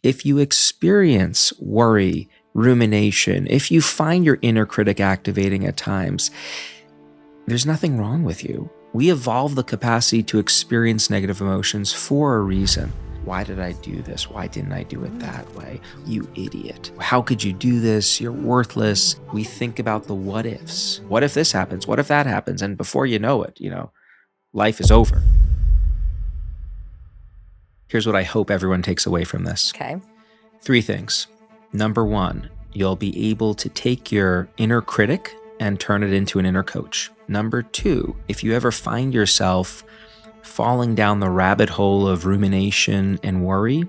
If you experience worry, rumination, if you find your inner critic activating at times, there's nothing wrong with you. We evolved the capacity to experience negative emotions for a reason. Why did I do this? Why didn't I do it that way? You idiot. How could you do this? You're worthless. We think about the what ifs. What if this happens? What if that happens? And before you know it, life is over. Here's what I hope everyone takes away from this. Okay. 3 things. Number 1, you'll be able to take your inner critic and turn it into an inner coach. Number 2, if you ever find yourself falling down the rabbit hole of rumination and worry,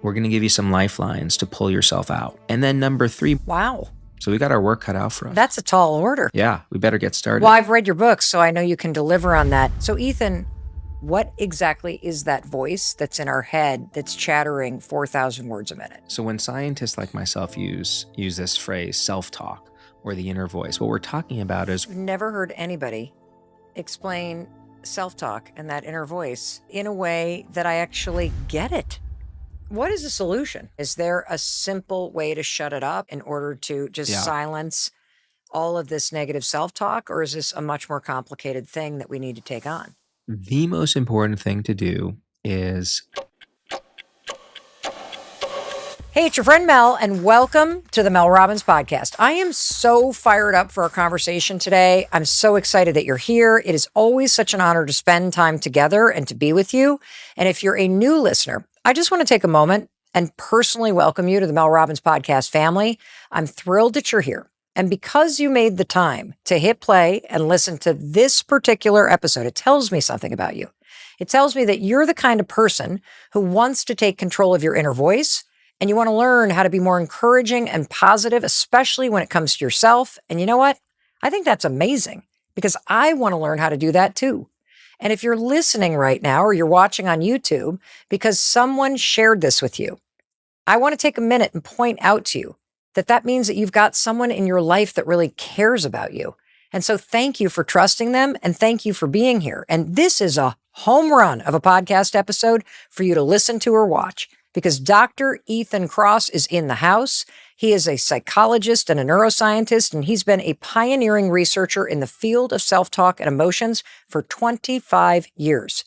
we're going to give you some lifelines to pull yourself out. And then number 3. Wow. So we got our work cut out for us. That's a tall order. Yeah, we better get started. Well, I've read your books, so I know you can deliver on that. So Ethan, what exactly is that voice that's in our head that's chattering 4,000 words a minute? So when scientists like myself use this phrase, self-talk, or the inner voice, what we're talking about is... I've never heard anybody explain self-talk and that inner voice in a way that I actually get it. What is the solution? Is there a simple way to shut it up in order to just silence all of this negative self-talk, or is this a much more complicated thing that we need to take on? The most important thing to do is... Hey, it's your friend Mel, and welcome to the Mel Robbins Podcast. I am so fired up for our conversation today. I'm so excited that you're here. It is always such an honor to spend time together and to be with you. And if you're a new listener, I just want to take a moment and personally welcome you to the Mel Robbins Podcast family. I'm thrilled that you're here. And because you made the time to hit play and listen to this particular episode, it tells me something about you. It tells me that you're the kind of person who wants to take control of your inner voice, and you want to learn how to be more encouraging and positive, especially when it comes to yourself. And you know what? I think that's amazing because I want to learn how to do that too. And if you're listening right now or you're watching on YouTube because someone shared this with you, I want to take a minute and point out to you that means that you've got someone in your life that really cares about you. And so thank you for trusting them and thank you for being here. And this is a home run of a podcast episode for you to listen to or watch because Dr. Ethan Kross is in the house. He is a psychologist and a neuroscientist, and he's been a pioneering researcher in the field of self-talk and emotions for 25 years.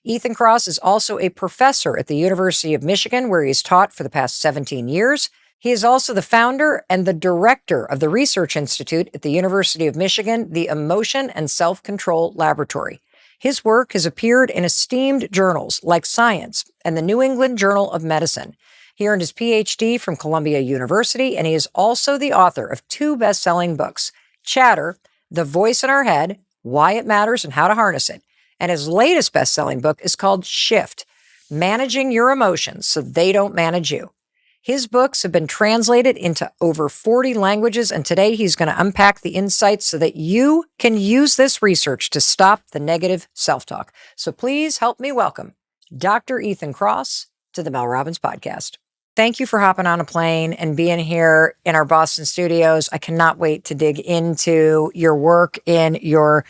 Ethan Kross is also a professor at the University of Michigan, where he's taught for the past 17 years. He is also the founder and the director of the Research Institute at the University of Michigan, the Emotion and Self-Control Laboratory. His work has appeared in esteemed journals like Science and the New England Journal of Medicine. He earned his PhD from Columbia University, and he is also the author of 2 best-selling books, Chatter, The Voice in Our Head, Why It Matters and How to Harness It. And his latest best-selling book is called Shift, Managing Your Emotions So They Don't Manage You. His books have been translated into over 40 languages, and today he's going to unpack the insights so that you can use this research to stop the negative self-talk. So please help me welcome Dr. Ethan Kross to the Mel Robbins Podcast. Thank you for hopping on a plane and being here in our Boston studios. I cannot wait to dig into your work in your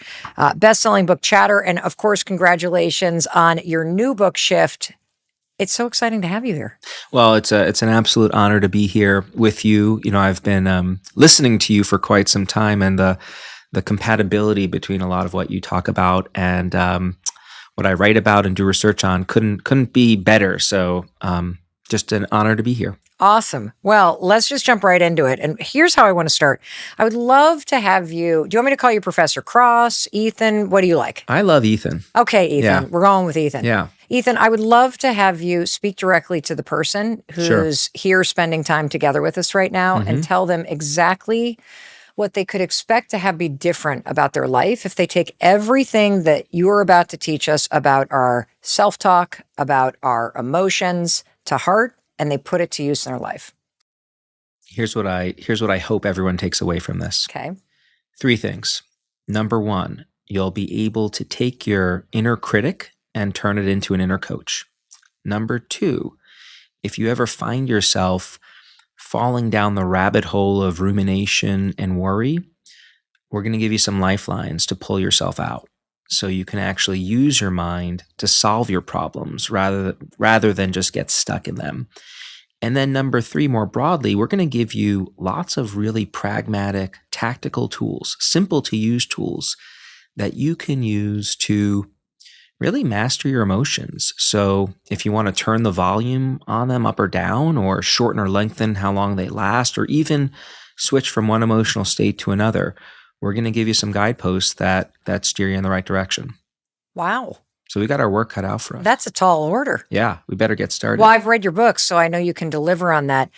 best-selling book, Chatter, and of course, congratulations on your new book, Shift. It's so exciting to have you here. Well, it's an absolute honor to be here with you. I've been listening to you for quite some time, and the compatibility between a lot of what you talk about and what I write about and do research on couldn't be better. So just an honor to be here. Awesome. Well, let's just jump right into it. And here's how I want to start. I would love to have you, do you want me to call you Professor Kross, Ethan? What do you like? I love Ethan. Okay, Ethan. Yeah. We're going with Ethan. Yeah. Ethan, I would love to have you speak directly to the person who's here spending time together with us right now and tell them exactly what they could expect to have be different about their life if they take everything that you're about to teach us about our self-talk, about our emotions to heart, and they put it to use in their life. Here's what I hope everyone takes away from this. Okay. 3 things. Number 1, you'll be able to take your inner critic and turn it into an inner coach. Number 2, if you ever find yourself falling down the rabbit hole of rumination and worry, we're going to give you some lifelines to pull yourself out so you can actually use your mind to solve your problems rather than just get stuck in them. And then number three, more broadly, we're going to give you lots of really pragmatic, tactical tools, simple to use tools that you can use to really master your emotions. So if you want to turn the volume on them up or down, or shorten or lengthen how long they last, or even switch from one emotional state to another, we're going to give you some guideposts that steer you in the right direction. Wow. So we got our work cut out for us. That's a tall order. Yeah, we better get started. Well, I've read your books, so I know you can deliver on that.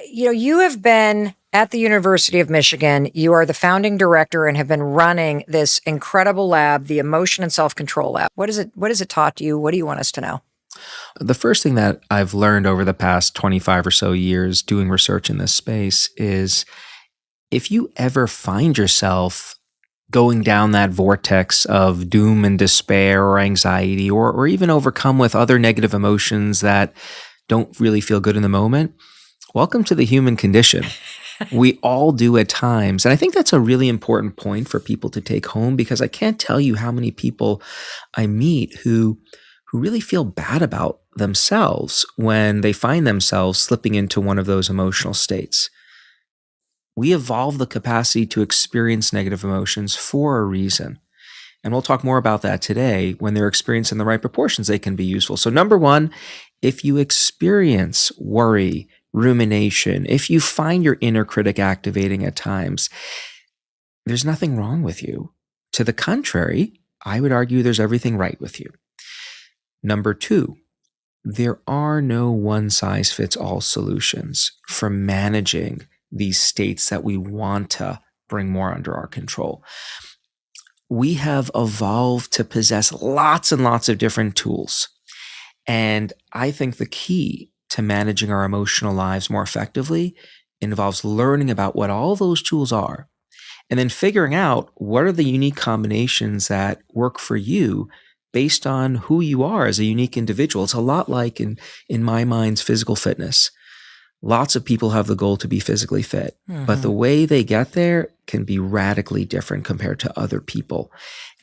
You have been at the University of Michigan. You are the founding director and have been running this incredible lab, the Emotion and Self-Control Lab. What is it taught you? What do you want us to know? The first thing that I've learned over the past 25 or so years doing research in this space is if you ever find yourself going down that vortex of doom and despair or anxiety, or even overcome with other negative emotions that don't really feel good in the moment, welcome to the human condition. We all do at times. And I think that's a really important point for people to take home, because I can't tell you how many people I meet who really feel bad about themselves when they find themselves slipping into one of those emotional states. We evolve the capacity to experience negative emotions for a reason. And we'll talk more about that today. When they're experienced in the right proportions, they can be useful. So number one, if you experience worry, rumination, if you find your inner critic activating at times, there's nothing wrong with you. To the contrary, I would argue there's everything right with you. Number two, there are no one-size-fits-all solutions for managing these states that we want to bring more under our control. We have evolved to possess lots and lots of different tools. And I think the key to managing our emotional lives more effectively involves learning about what all those tools are, and then figuring out what are the unique combinations that work for you based on who you are as a unique individual. It's a lot like in my mind's physical fitness. Lots of people have the goal to be physically fit, but the way they get there can be radically different compared to other people.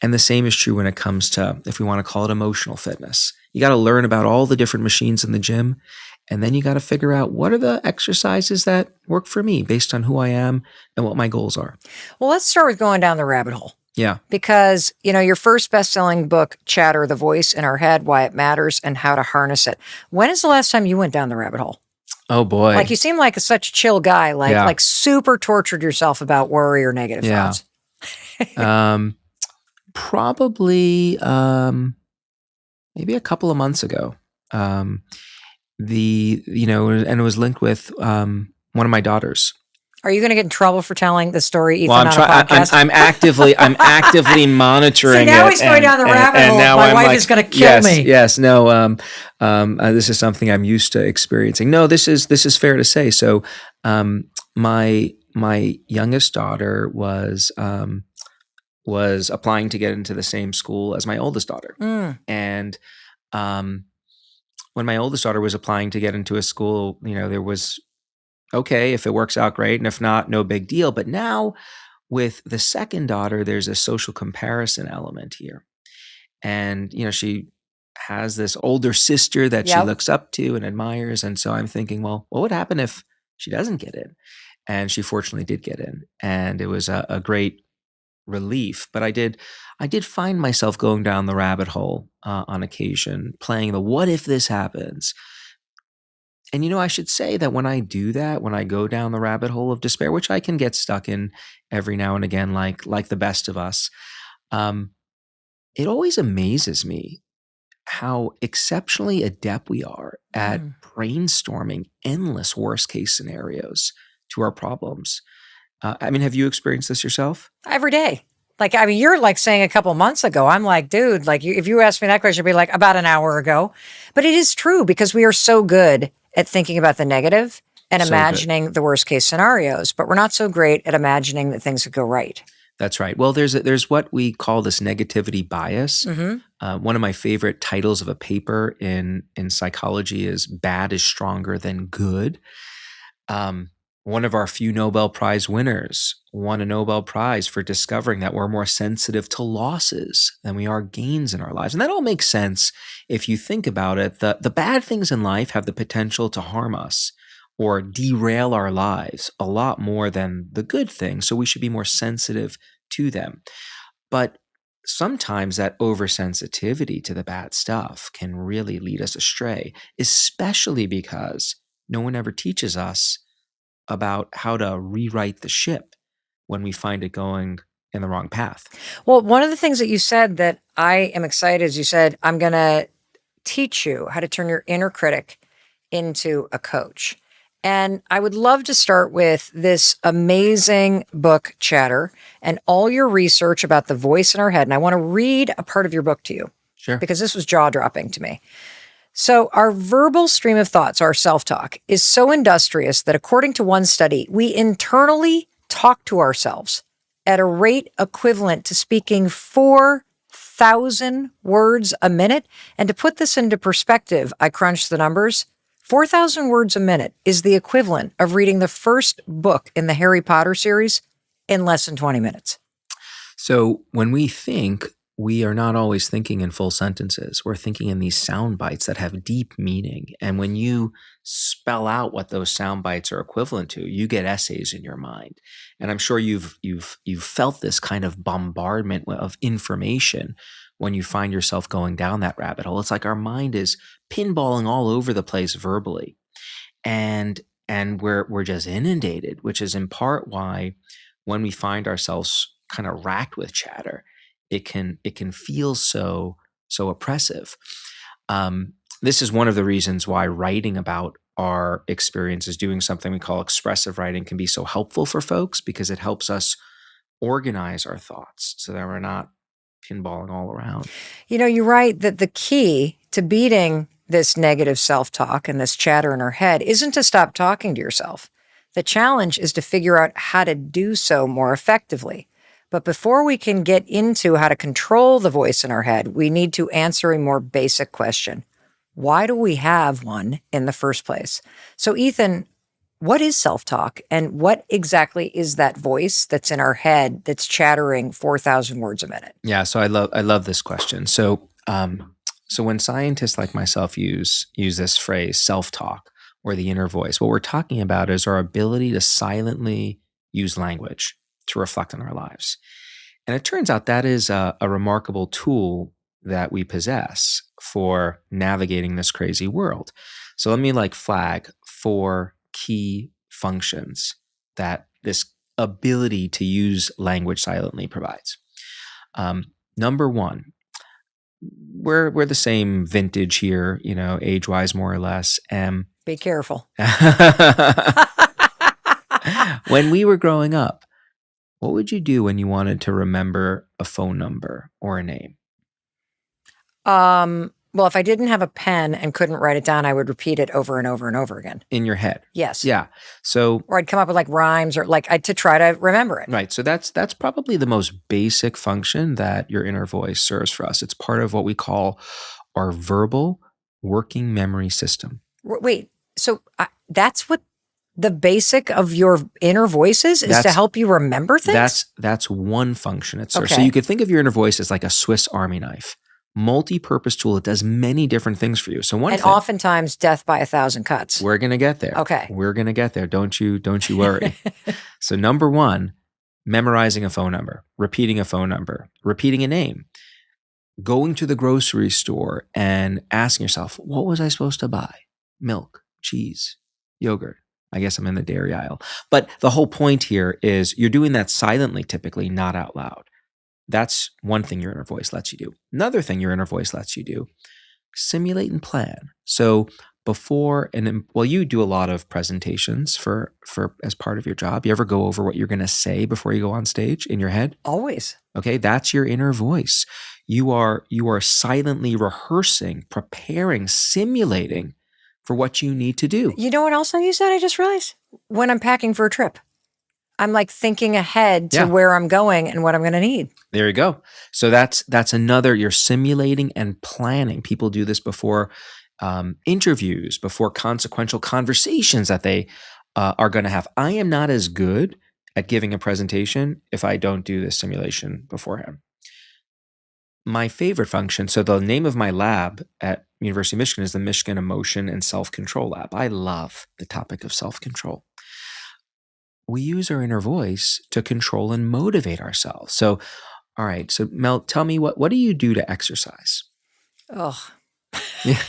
And the same is true when it comes to, if we want to call it, emotional fitness. You got to learn about all the different machines in the gym, and then you got to figure out what are the exercises that work for me based on who I am and what my goals are. Well, let's start with going down the rabbit hole. Yeah. Because, your first best-selling book, Chatter, The Voice in Our Head, Why It Matters and How to Harness It. When is the last time you went down the rabbit hole? Oh boy. Like, you seem like such a chill guy, like super tortured yourself about worry or negative thoughts. Probably maybe a couple of months ago. And it was linked with one of my daughters. Are you going to get in trouble for telling the story, Ethan, Well, on a podcast? I'm actively monitoring. See, now it, he's going down the rabbit hole. Now My I'm wife is going to kill me. Yes, no. This is something I'm used to experiencing. No, this is fair to say. So, my youngest daughter was applying to get into the same school as my oldest daughter, and when my oldest daughter was applying to get into a school, there was, okay, if it works out, great. And if not, no big deal. But now with the second daughter, there's a social comparison element here. And, she has this older sister that she looks up to and admires. And so I'm thinking, well, what would happen if she doesn't get in? And she fortunately did get in. And it was a great relief. But I did find myself going down the rabbit hole on occasion, playing the what if this happens? And, I should say that when I do that, when I go down the rabbit hole of despair, which I can get stuck in every now and again, like the best of us, it always amazes me how exceptionally adept we are at brainstorming endless worst case scenarios to our problems. Have you experienced this yourself? Every day. You're like saying a couple months ago. I'm like, dude, if you asked me that question, I'd be like, about an hour ago. But it is true, because we are so good at thinking about the negative and imagining the worst case scenarios, but we're not so great at imagining that things could go right. That's right. Well, there's what we call this negativity bias. One of my favorite titles of a paper in psychology is "Bad is Stronger Than Good." One of our few Nobel Prize winners won a Nobel Prize for discovering that we're more sensitive to losses than we are gains in our lives. And that all makes sense if you think about it. The bad things in life have the potential to harm us. or derail our lives a lot more than the good things. So we should be more sensitive to them. But sometimes that oversensitivity to the bad stuff can really lead us astray, especially because no one ever teaches us about how to rewrite the ship when we find it going in the wrong path. Well, one of the things that you said that I am excited is you said, I'm going to teach you how to turn your inner critic into a coach. And I would love to start with this amazing book, Chatter, and all your research about the voice in our head. And I want to read a part of your book to you Sure. because this was jaw-dropping to me. So our verbal stream of thoughts, our self-talk, is so industrious that according to one study, we internally talk to ourselves at a rate equivalent to speaking 4,000 words a minute. And to put this into perspective, I crunched the numbers. 4,000 words a minute is the equivalent of reading the first book in the Harry Potter series in less than 20 minutes. So when we think, we are not always thinking in full sentences. We're thinking in these sound bites that have deep meaning. And when you spell out what those sound bites are equivalent to, you get essays in your mind. And I'm sure you've felt this kind of bombardment of information when you find yourself going down that rabbit hole. It's like our mind is pinballing all over the place verbally. And we're just inundated, which is in part why when we find ourselves kind of racked with chatter, it can feel so oppressive. This is one of the reasons why writing about our experiences, doing something we call expressive writing, can be so helpful for folks, because it helps us organize our thoughts so that we're not pinballing all around. You know, you write that the key to beating this negative self-talk and this chatter in our head isn't to stop talking to yourself. The challenge is to figure out how to do so more effectively. But before we can get into how to control the voice in our head, we need to answer a more basic question. Why do we have one in the first place? So Ethan, what is self-talk, and what exactly is that voice that's in our head that's chattering 4,000 words a minute? Yeah, so I love this question. So when scientists like myself use this phrase self-talk or the inner voice, what we're talking about is our ability to silently use language to reflect on our lives. And it turns out that is a remarkable tool that we possess for navigating this crazy world. So let me flag 4 key functions that this ability to use language silently provides. Number 1, we're the same vintage here, age-wise more or less. Be careful. When we were growing up, what would you do when you wanted to remember a phone number or a name? Well, if I didn't have a pen and couldn't write it down, I would repeat it over and over and over again. In your head? Yes. Yeah. So, or I'd come up with rhymes or to try to remember it. Right. So that's probably the most basic function that your inner voice serves for us. It's part of what we call our verbal working memory system. Wait, so that's what the basic of your inner voice is to help you remember things? That's one function it serves. Okay. So you could think of your inner voice as like a Swiss Army knife. Multi-purpose tool. It does many different things for you. So oftentimes death by 1,000 cuts. We're going to get there. Okay. We're going to get there. Don't you worry. So number 1, memorizing a phone number, repeating a phone number, repeating a name, going to the grocery store and asking yourself, what was I supposed to buy? Milk, cheese, yogurt. I guess I'm in the dairy aisle. But the whole point here is you're doing that silently, typically, not out loud. That's one thing your inner voice lets you do. Another thing your inner voice lets you do, simulate and plan. So you do a lot of presentations for as part of your job. You ever go over what you're going to say before you go on stage in your head? Always. Okay, that's your inner voice. You are silently rehearsing, preparing, simulating for what you need to do. You know what else I use that? I just realized when I'm packing for a trip. I'm thinking ahead to where I'm going and what I'm going to need. There you go. So that's another, you're simulating and planning. People do this before interviews, before consequential conversations that they are going to have. I am not as good at giving a presentation if I don't do this simulation beforehand. my favorite function, so the name of my lab at University of Michigan is the Michigan Emotion and Self-Control Lab. I love the topic of self-control. We use our inner voice to control and motivate ourselves. So, all right. So Mel, tell me what do you do to exercise? Oh, Yeah.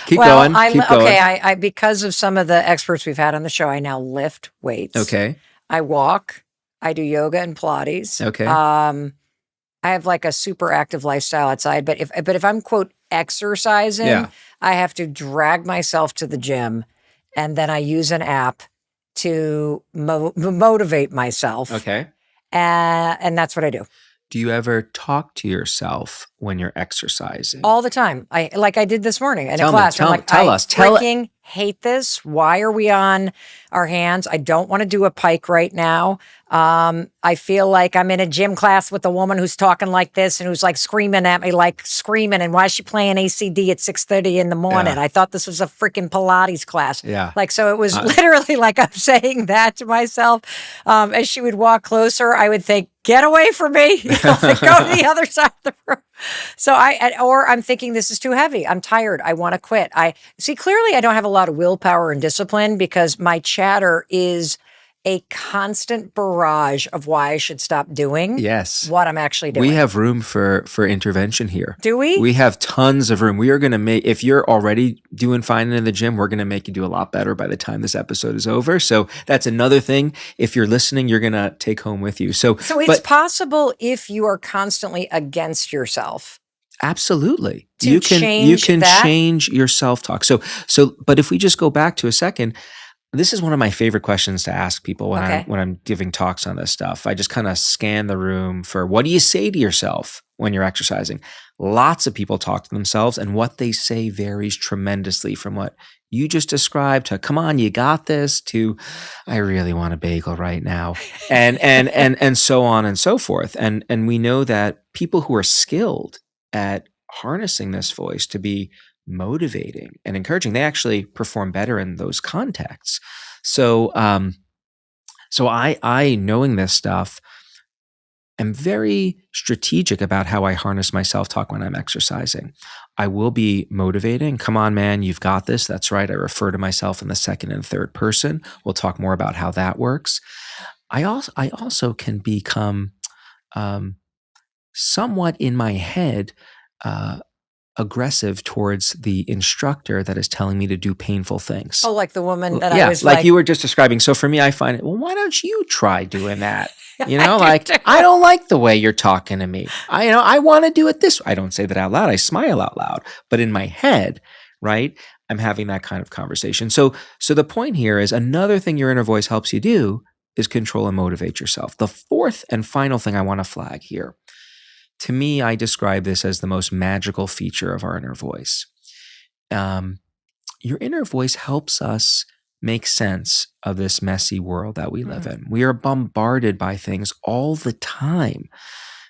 Keep well, going. Keep going. okay. I because of some of the experts we've had on the show, I now lift weights. Okay. I walk. I do yoga and Pilates. Okay. I have like a super active lifestyle outside, but if I'm quote exercising, Yeah. I have to drag myself to the gym, and then I use an app to motivate myself. Okay. And that's what I do Do you ever talk to yourself when you're exercising? all the time. I did this morning in a Tell me, class. I'm like, tell I us. Tell it. freaking hate this. Why are we on our hands? I don't want to do a pike right now. I feel like I'm in a gym class with a woman who's talking like this and who's like screaming at me, like screaming. And why is she playing ACD at 6:30 in the morning? Yeah. I thought this was a freaking Pilates class. Yeah. Like, so it was literally like I'm saying that to myself. As she would walk closer, I would think, get away from me. You know, like, go to the other side of the room. So or I'm thinking this is too heavy. I'm tired. I want to quit. I see clearly I don't have a lot of willpower and discipline because my chatter is a constant barrage of why I should stop doing Yes. what I'm actually doing. We have room for intervention here. Do we? We have tons of room. We are going to make, if you're already doing fine in the gym, we're going to make you do a lot better by the time this episode is over. So that's another thing. If you're listening, you're going to take home with you. So it's possible if you are constantly against yourself. Absolutely. To You can change that? change your self-talk. But if we just go back to a second, this is one of my favorite questions to ask people when Okay. I'm giving talks on this stuff. I just kind of scan the room for what do you say to yourself when you're exercising? Lots of people talk to themselves, and what they say varies tremendously from what you just described to "come on, you got this" to "I really want a bagel right now," and so on and so forth. And we know that people who are skilled at harnessing this voice to be motivating and encouraging, they actually perform better in those contexts. So I knowing this stuff, am very strategic about how I harness my self-talk when I'm exercising. I will be motivating. Come on, man, you've got this. That's right. I refer to myself in the second and third person. We'll talk more about how that works. I also can become somewhat in my head aggressive towards the instructor that is telling me to do painful things. Oh, like the woman that yeah, I was like you were just describing. So for me, I find it, well, why don't you try doing that? You know, I do like, too. I don't like the way you're talking to me. I want to do it this way. I don't say that out loud. I smile out loud. But in my head, right, I'm having that kind of conversation. So the point here is another thing your inner voice helps you do is control and motivate yourself. The fourth and final thing I want to flag here, to me, I describe this as the most magical feature of our inner voice. Your inner voice helps us make sense of this messy world that we live in. We are bombarded by things all the time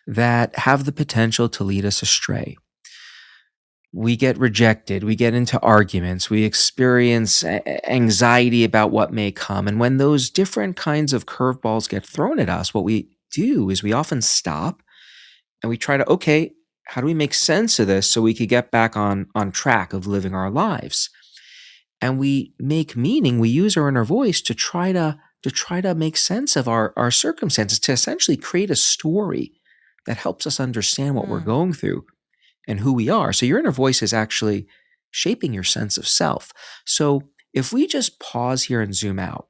that have the potential to lead us astray. We get rejected. We get into arguments. We experience anxiety about what may come. And when those different kinds of curveballs get thrown at us, what we do is we often stop and we try to, okay, how do we make sense of this so we could get back on track of living our lives? And we make meaning. We use our inner voice to try to make sense of our circumstances, to essentially create a story that helps us understand what we're going through and who we are. So your inner voice is actually shaping your sense of self. So if we just pause here and zoom out,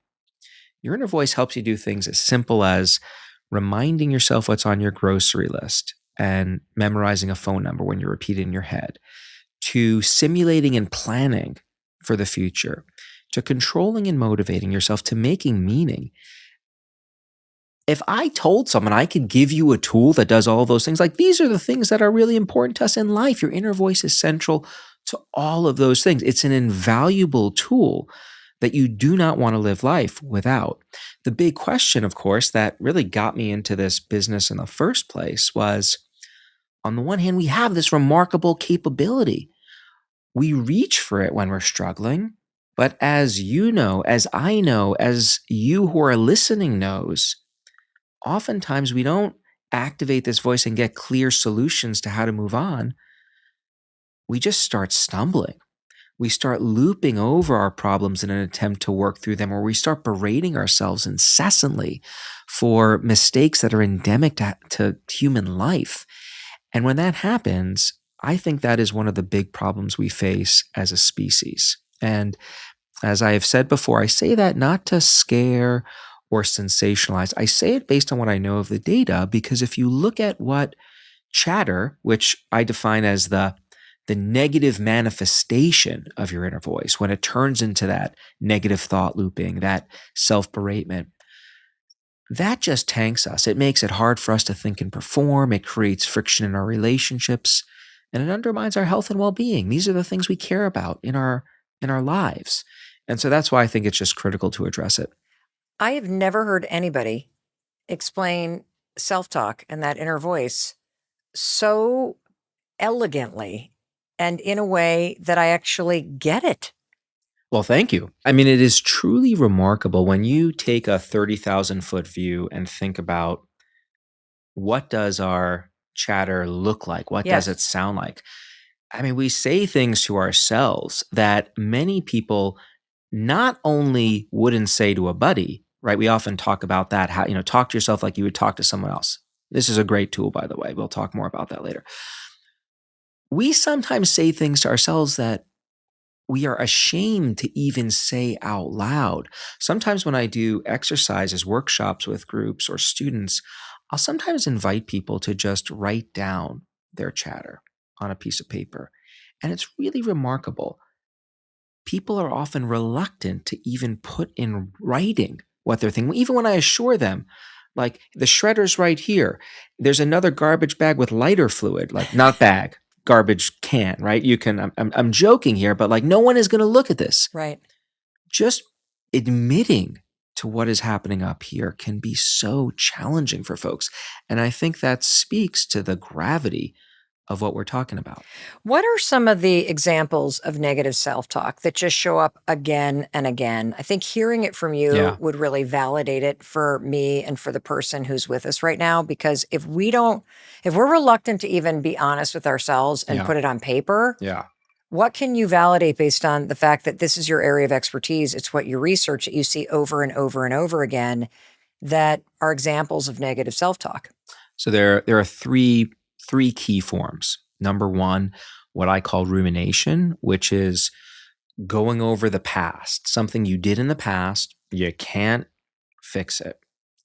your inner voice helps you do things as simple as reminding yourself what's on your grocery list and memorizing a phone number when you repeat it in your head, to simulating and planning for the future, to controlling and motivating yourself, to making meaning. If I told someone I could give you a tool that does all those things, like these are the things that are really important to us in life, your inner voice is central to all of those things. It's an invaluable tool that you do not want to live life without. The big question, of course, that really got me into this business in the first place was, on the one hand, we have this remarkable capability. We reach for it when we're struggling, but as you know, as I know, as you who are listening knows, oftentimes we don't activate this voice and get clear solutions to how to move on, we just start stumbling. We start looping over our problems in an attempt to work through them, or we start berating ourselves incessantly for mistakes that are endemic to human life. And when that happens, I think that is one of the big problems we face as a species. And as I have said before, I say that not to scare or sensationalize. I say it based on what I know of the data, because if you look at what chatter, which I define as the negative manifestation of your inner voice, when it turns into that negative thought looping, that self-beratement, that just tanks us. It makes it hard for us to think and perform. It creates friction in our relationships, and it undermines our health and well-being. These are the things we care about in our lives. And so that's why I think it's just critical to address it. I have never heard anybody explain self-talk and that inner voice so elegantly and in a way that I actually get it. Well, thank you. I mean, it is truly remarkable when you take a 30,000-foot view and think about, what does our chatter look like? What does Yes. it sound like? I mean, we say things to ourselves that many people not only wouldn't say to a buddy, right? We often talk about that, how, talk to yourself like you would talk to someone else. This is a great tool, by the way. We'll talk more about that later. We sometimes say things to ourselves that we are ashamed to even say out loud. Sometimes when I do exercises, workshops with groups or students, I'll sometimes invite people to just write down their chatter on a piece of paper. And it's really remarkable. People are often reluctant to even put in writing what they're thinking. Even when I assure them, like, the shredder's right here, there's another garbage bag with lighter fluid, like, not bag, garbage can, right? You can, I'm joking here, but like, no one is going to look at this. Right. Just admitting to what is happening up here can be so challenging for folks. And I think that speaks to the gravity of what we're talking about. What are some of the examples of negative self-talk that just show up again and again? I think hearing it from you Yeah. would really validate it for me and for the person who's with us right now. Because if we're reluctant to even be honest with ourselves and Yeah. put it on paper, Yeah. what can you validate based on the fact that this is your area of expertise? It's what you research, that you see over and over and over again, that are examples of negative self-talk. So there are three key forms. Number one, what I call rumination, which is going over the past, something you did in the past. You can't fix it,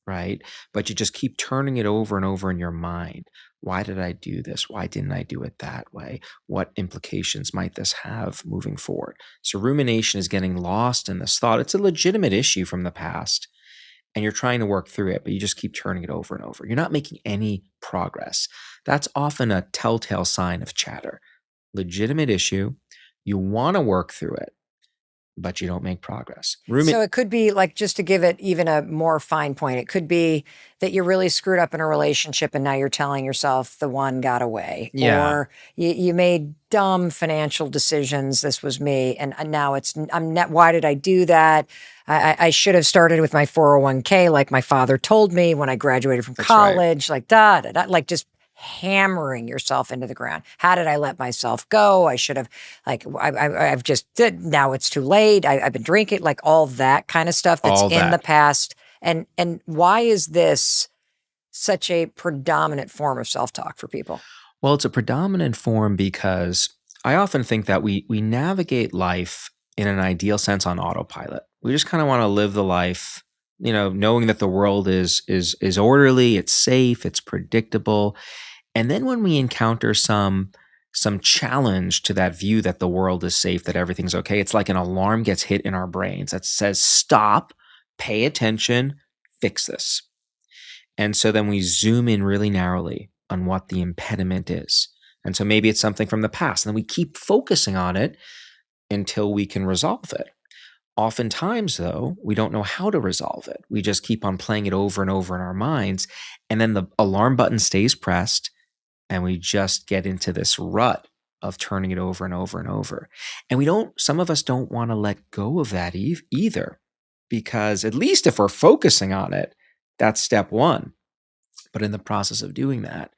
right? But you just keep turning it over and over in your mind. Why did I do this? Why didn't I do it that way? What implications might this have moving forward? So rumination is getting lost in this thought. It's a legitimate issue from the past, and you're trying to work through it, but you just keep turning it over and over. You're not making any progress. That's often a telltale sign of chatter. Legitimate issue. You want to work through it, but you don't make progress. So it could be, like, just to give it even a more fine point, it could be that you really screwed up in a relationship and now you're telling yourself the one got away. Yeah. Or you made dumb financial decisions. This was me. And now why did I do that? I should have started with my 401k like my father told me when I graduated from That's right. college, like like just hammering yourself into the ground. How did I let myself go? I should have, like, I've just did. Now it's too late. I've been drinking, like all that kind of stuff that's All in that. the past. And why is this such a predominant form of self-talk for people? Well, it's a predominant form because I often think that we navigate life in an ideal sense on autopilot. We just kind of want to live the life, knowing that the world is orderly, it's safe, it's predictable. And then when we encounter some challenge to that view that the world is safe, that everything's okay, it's like an alarm gets hit in our brains that says, stop, pay attention, fix this. And so then we zoom in really narrowly on what the impediment is. And so maybe it's something from the past, and then we keep focusing on it until we can resolve it. Oftentimes, though, we don't know how to resolve it. We just keep on playing it over and over in our minds, and then the alarm button stays pressed, and we just get into this rut of turning it over and over and over. And some of us don't want to let go of that either, because at least if we're focusing on it, that's step one. But in the process of doing that,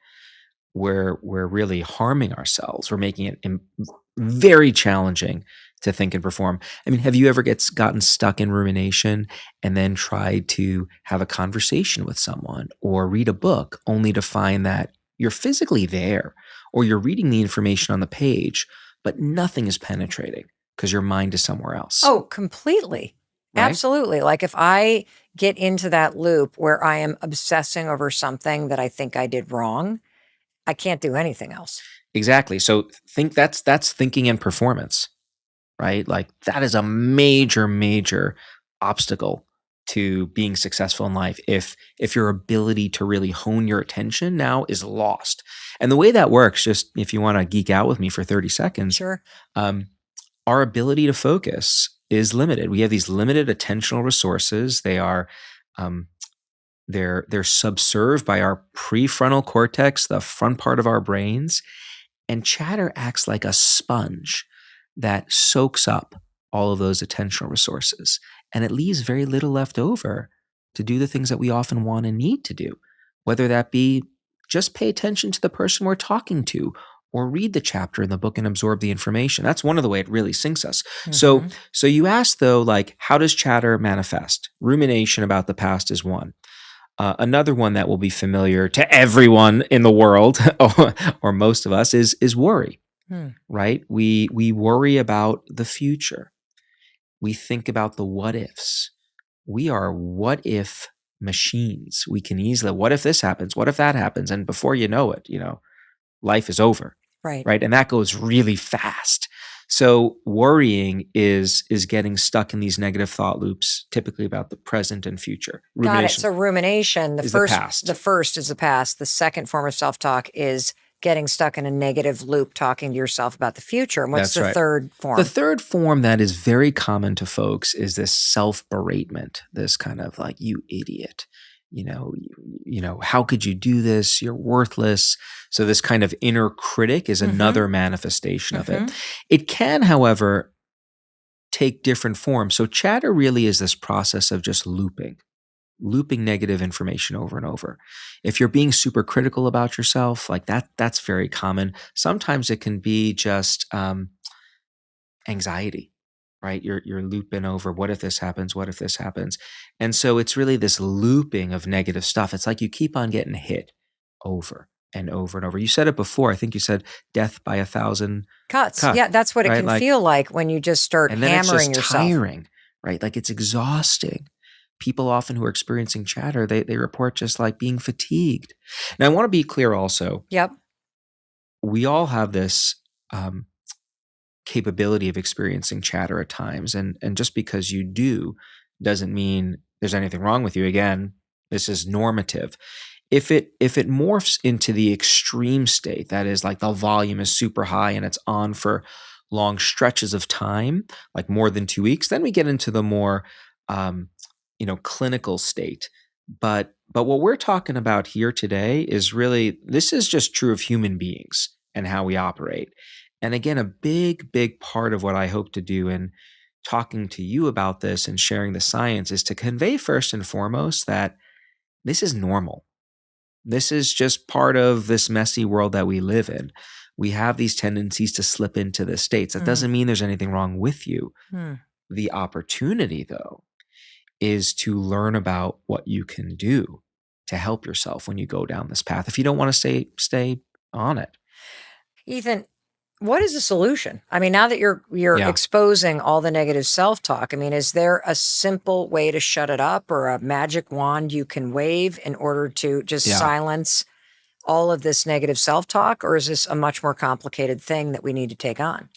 we're really harming ourselves. We're making it very challenging to think and perform. I mean, have you ever gotten stuck in rumination and then tried to have a conversation with someone or read a book only to find that you're physically there or you're reading the information on the page, but nothing is penetrating because your mind is somewhere else? Oh, completely. Right? Absolutely. Like if I get into that loop where I am obsessing over something that I think I did wrong, I can't do anything else. Exactly. So think that's thinking and performance, right? Like that is a major, major obstacle to being successful in life if your ability to really hone your attention now is lost. And the way that works, just if you want to geek out with me for 30 seconds, Sure. Our ability to focus is limited. We have these limited attentional resources. They are they're subserved by our prefrontal cortex, the front part of our brains, and chatter acts like a sponge that soaks up all of those attentional resources, and it leaves very little left over to do the things that we often want and need to do, whether that be just pay attention to the person we're talking to or read the chapter in the book and absorb the information. That's one of the way it really sinks us. So you asked though, like, how does chatter manifest? Rumination about the past is one. Another one that will be familiar to everyone in the world, or most of us, is worry. Right? We worry about the future. We think about the what ifs. We are what if machines. We can easily, what if this happens? What if that happens? And before you know it, life is over. Right. And that goes really fast. So worrying is getting stuck in these negative thought loops, typically about the present and future. Got it. So rumination, is the past. The first is the past. The second form of self-talk is getting stuck in a negative loop, talking to yourself about the future. And what's the third form? The third form that is very common to folks is this self-beratement, this kind of like, you idiot. How could you do this? You're worthless. So this kind of inner critic is another manifestation of it. It can, however, take different forms. So chatter really is this process of just looping negative information over and over. If you're being super critical about yourself, like that's very common. Sometimes it can be just anxiety. Right? You're looping over, what if this happens? What if this happens? And so it's really this looping of negative stuff. It's like you keep on getting hit over and over and over. You said it before. I think you said death by 1,000 cuts. Yeah, that's what it can feel like when you just start and then hammering it's just yourself. Tiring, right? Like it's exhausting. People often who are experiencing chatter, they report just like being fatigued. Now, I want to be clear also. Yep. We all have this capability of experiencing chatter at times. And just because you do doesn't mean there's anything wrong with you. Again, this is normative. If it morphs into the extreme state, that is like the volume is super high and it's on for long stretches of time, like more than 2 weeks, then we get into the more clinical state. But what we're talking about here today is really, this is just true of human beings and how we operate. And again, a big, big part of what I hope to do in talking to you about this and sharing the science is to convey first and foremost that this is normal. This is just part of this messy world that we live in. We have these tendencies to slip into the states. That doesn't mean there's anything wrong with you. The opportunity, though, is to learn about what you can do to help yourself when you go down this path, if you don't want to stay on it. Ethan, what is the solution? I mean, now that you're exposing all the negative self-talk, I mean, is there a simple way to shut it up or a magic wand you can wave in order to just silence all of this negative self-talk? Or is this a much more complicated thing that we need to take on?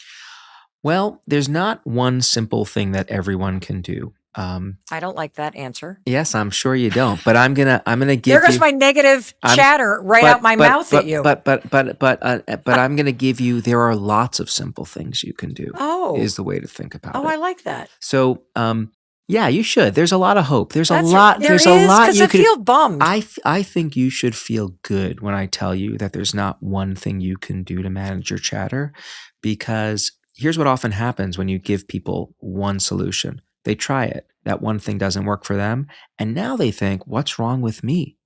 Well, there's not one simple thing that everyone can do. I don't like that answer. Yes, I'm sure you don't. But I'm gonna give there goes my negative chatter out my mouth at you. But I'm gonna give you. There are lots of simple things you can do. Is the way to think about it. I like that. So, yeah, you should. There's a lot of hope. There's a lot you because I feel bummed. I think you should feel good when I tell you that there's not one thing you can do to manage your chatter, because here's what often happens when you give people one solution. They try it. That one thing doesn't work for them. And now they think, what's wrong with me?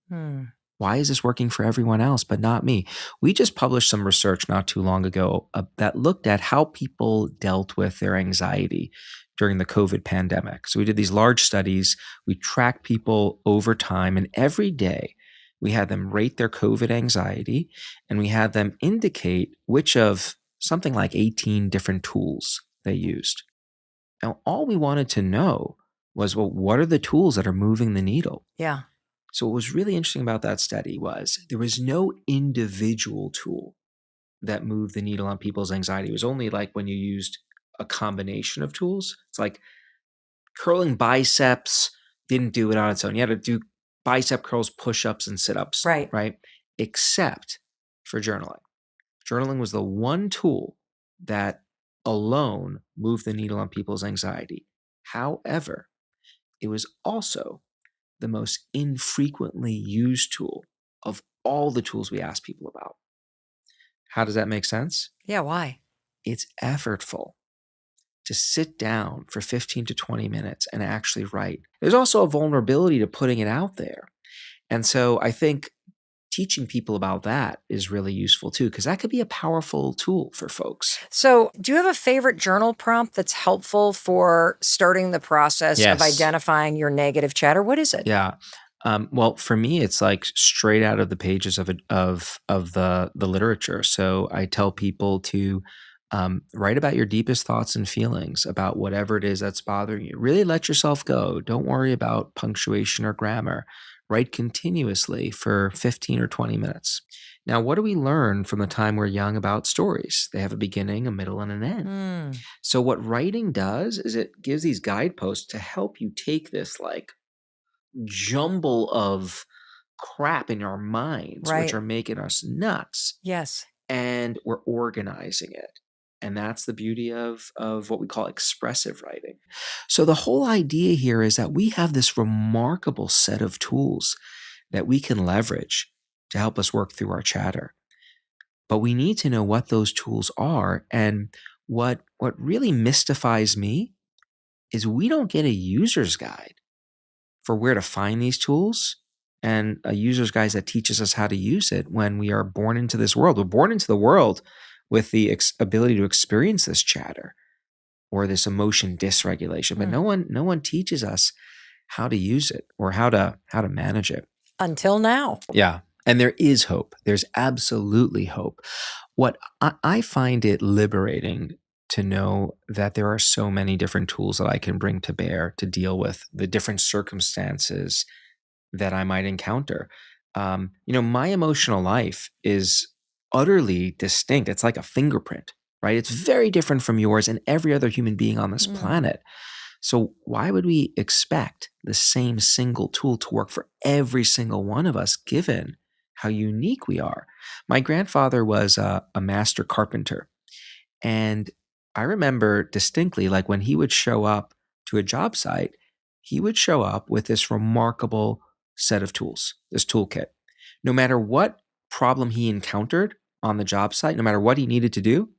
Why is this working for everyone else but not me? We just published some research not too long ago that looked at how people dealt with their anxiety during the COVID pandemic. So we did these large studies. We tracked people over time, and every day we had them rate their COVID anxiety, and we had them indicate which of something like 18 different tools they used. Now, all we wanted to know was, well, what are the tools that are moving the needle? Yeah. So what was really interesting about that study was there was no individual tool that moved the needle on people's anxiety. It was only like when you used a combination of tools. It's like curling biceps didn't do it on its own. You had to do bicep curls, push-ups, and sit-ups, Right. right? Except for journaling. Journaling was the one tool that alone moved the needle on people's anxiety. However, it was also the most infrequently used tool of all the tools we ask people about. How does that make sense? Yeah. Why? It's effortful to sit down for 15 to 20 minutes and actually write. There's also a vulnerability to putting it out there. And so I think teaching people about that is really useful too, because that could be a powerful tool for folks. So, do you have a favorite journal prompt that's helpful for starting the process of Yes. identifying your negative chatter? What is it? Yeah. Well, for me, it's like straight out of the pages of the literature. So I tell people to write about your deepest thoughts and feelings about whatever it is that's bothering you. Really let yourself go. Don't worry about punctuation or grammar. Write continuously for 15 or 20 minutes. Now, what do we learn from the time we're young about stories? They have a beginning, a middle, and an end. So what writing does is it gives these guideposts to help you take this like jumble of crap in our minds, Right. which are making us nuts, Yes. and we're organizing it. And that's the beauty of what we call expressive writing. So the whole idea here is that we have this remarkable set of tools that we can leverage to help us work through our chatter. But we need to know what those tools are. And what really mystifies me is we don't get a user's guide for where to find these tools and a user's guide that teaches us how to use it when we are born into this world. We're born into the world with the ability to experience this chatter or this emotion dysregulation, but no one teaches us how to use it or how to manage it. Until now. Yeah. And there is hope. There's absolutely hope. What I find it liberating to know that there are so many different tools that I can bring to bear to deal with the different circumstances that I might encounter. My emotional life is utterly distinct. It's like a fingerprint, right? It's very different from yours and every other human being on this planet. So why would we expect the same single tool to work for every single one of us, given how unique we are? My grandfather was a master carpenter. And I remember distinctly, like when he would show up to a job site, he would show up with this remarkable set of tools, this toolkit. No matter what problem he encountered on the job site, no matter what he needed to do,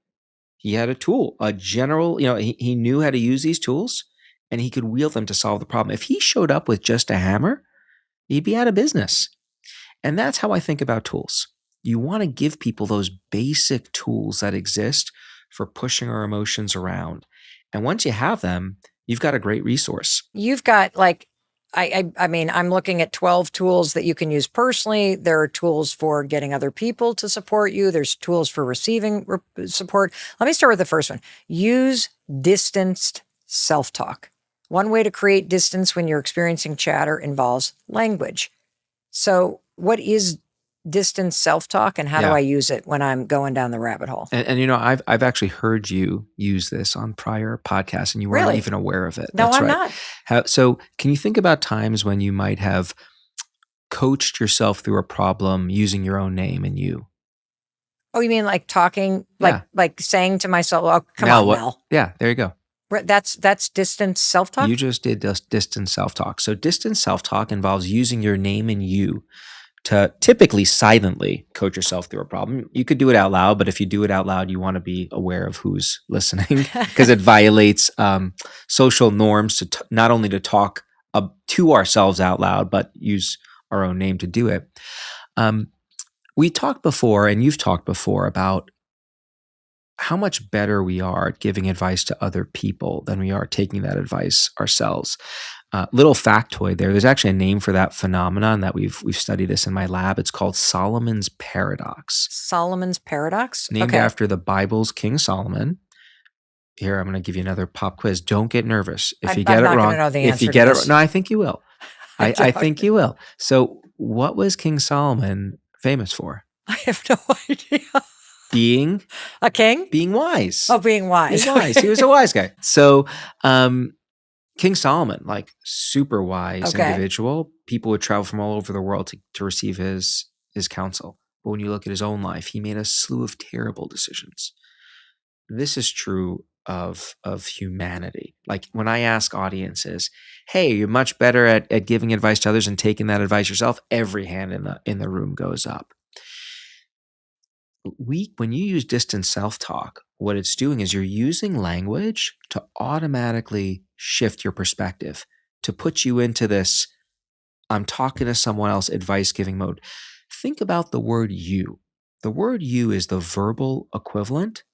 he had a tool, a general, he knew how to use these tools and he could wield them to solve the problem. If he showed up with just a hammer, he'd be out of business. And that's how I think about tools. You want to give people those basic tools that exist for pushing our emotions around. And once you have them, you've got a great resource. You've got I mean, I'm looking at 12 tools that you can use personally. There are tools for getting other people to support you. There's tools for receiving support. Let me start with the first one. Use distanced self-talk. One way to create distance when you're experiencing chatter involves language. So what is distance self-talk and how do I use it when I'm going down the rabbit hole? And I've actually heard you use this on prior podcasts and you weren't even aware of it. No, That's I'm right. not. So can you think about times when you might have coached yourself through a problem using your own name and you? Oh, you mean like talking, like saying to myself, "Oh, come on, Mel." Yeah, there you go. That's distance self-talk? You just did distance self-talk. So distance self-talk involves using your name and you to typically silently coach yourself through a problem. You could do it out loud, but if you do it out loud, you want to be aware of who's listening because it violates social norms to not only to talk to ourselves out loud, but use our own name to do it. We talked before, and you've talked before about how much better we are at giving advice to other people than we are taking that advice ourselves. Little factoid there. There's actually a name for that phenomenon that we've studied this in my lab. It's called Solomon's paradox. Solomon's paradox? Named Okay. after the Bible's King Solomon. Here, I'm going to give you another pop quiz. Don't get nervous if you get I'm it not wrong. gonna know the If you answer get to it, this. no, I think you will. I don't. think you will. So, what was King Solomon famous for? I have no idea. Being A king? wise. Oh, being wise. Being wise. He was a wise guy. So, King Solomon, like super wise Okay. individual, people would travel from all over the world to receive his counsel. But when you look at his own life, he made a slew of terrible decisions. This is true of humanity. Like when I ask audiences, "Hey, you're much better at giving advice to others and taking that advice yourself," every hand in the room goes up. When you use distant self-talk, what it's doing is you're using language to automatically shift your perspective, to put you into this I'm talking to someone else advice giving mode. Think about the word you. The word you is the verbal equivalent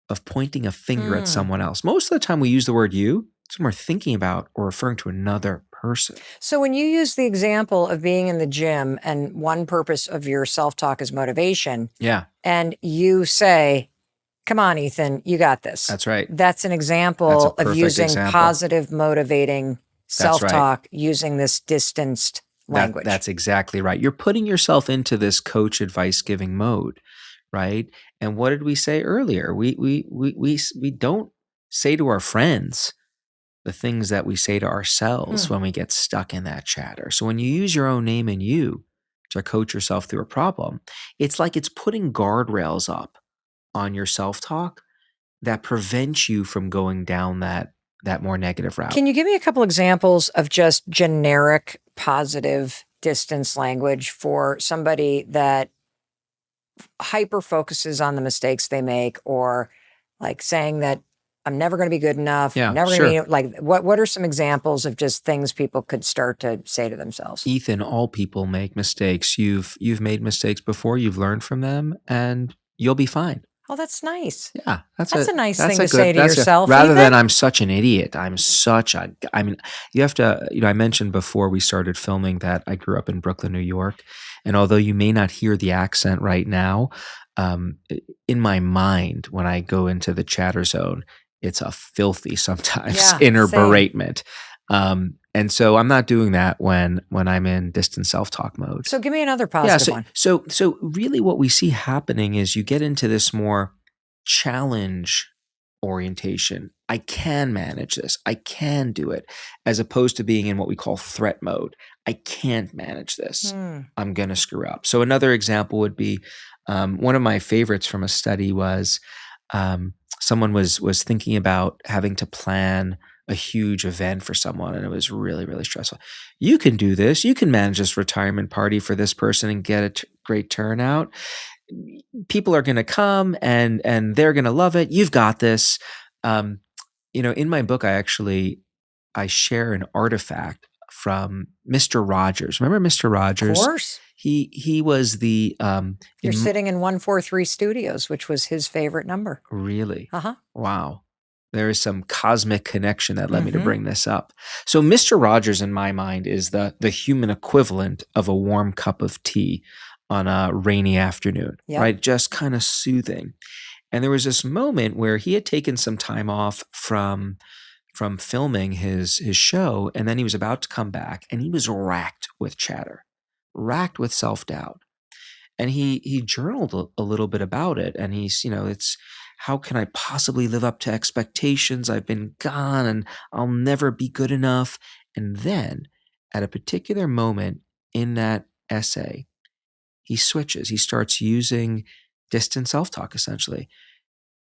of pointing a finger at someone else. Most of the time we use the word you, it's when we're thinking about or referring to another person. So when you use the example of being in the gym and one purpose of your self-talk is motivation, Yeah, and you say, "Come on, Ethan, you got this." that's right. That's an example That's a of perfect using example. positive, motivating That's right. self-talk using this distanced language. That's exactly right. You're putting yourself into this coach advice giving mode, right? And what did we say earlier? We don't say to our friends the things that we say to ourselves when we get stuck in that chatter. So when you use your own name and you to coach yourself through a problem, it's like it's putting guardrails up on your self-talk that prevents you from going down that more negative route. Can you give me a couple examples of just generic positive distance language for somebody that hyper focuses on the mistakes they make, or like saying that I'm never going to be good enough. Yeah, never sure. going to be like, what are some examples of just things people could start to say to themselves? Ethan, all people make mistakes. You've made mistakes before. You've learned from them, and you'll be fine. Oh, that's nice. Yeah, That's a nice that's thing a to say to that's a- yourself, rather than Ethan. I'm such an idiot. I mean, you have to. I mentioned before we started filming that I grew up in Brooklyn, New York, and although you may not hear the accent right now, in my mind when I go into the chatter zone, it's a filthy sometimes Yeah, inner same. beratement. And so I'm not doing that when I'm in distant self-talk mode. So give me another positive one. So really what we see happening is you get into this more challenge orientation. I can manage this. I can do it, as opposed to being in what we call threat mode. I can't manage this. I'm going to screw up. So another example would be one of my favorites from a study was someone was thinking about having to plan a huge event for someone, and it was really, really stressful. You can do this. You can manage this retirement party for this person and get a great turnout. People are going to come and they're going to love it. You've got this. In my book, I share an artifact from Mr. Rogers. Remember Mr. Rogers? Of course. He was the You're sitting in 143 Studios, which was his favorite number. Really? Uh-huh. Wow. There is some cosmic connection that led me to bring this up. So Mr. Rogers, in my mind, is the human equivalent of a warm cup of tea on a rainy afternoon, right? Just kind of soothing. And there was this moment where he had taken some time off from filming his show, and then he was about to come back, and he was racked with chatter, racked with self-doubt. And he journaled a little bit about it, and he's, it's, how can I possibly live up to expectations? I've been gone and I'll never be good enough. And then at a particular moment in that essay, he switches. He starts using distant self-talk, essentially.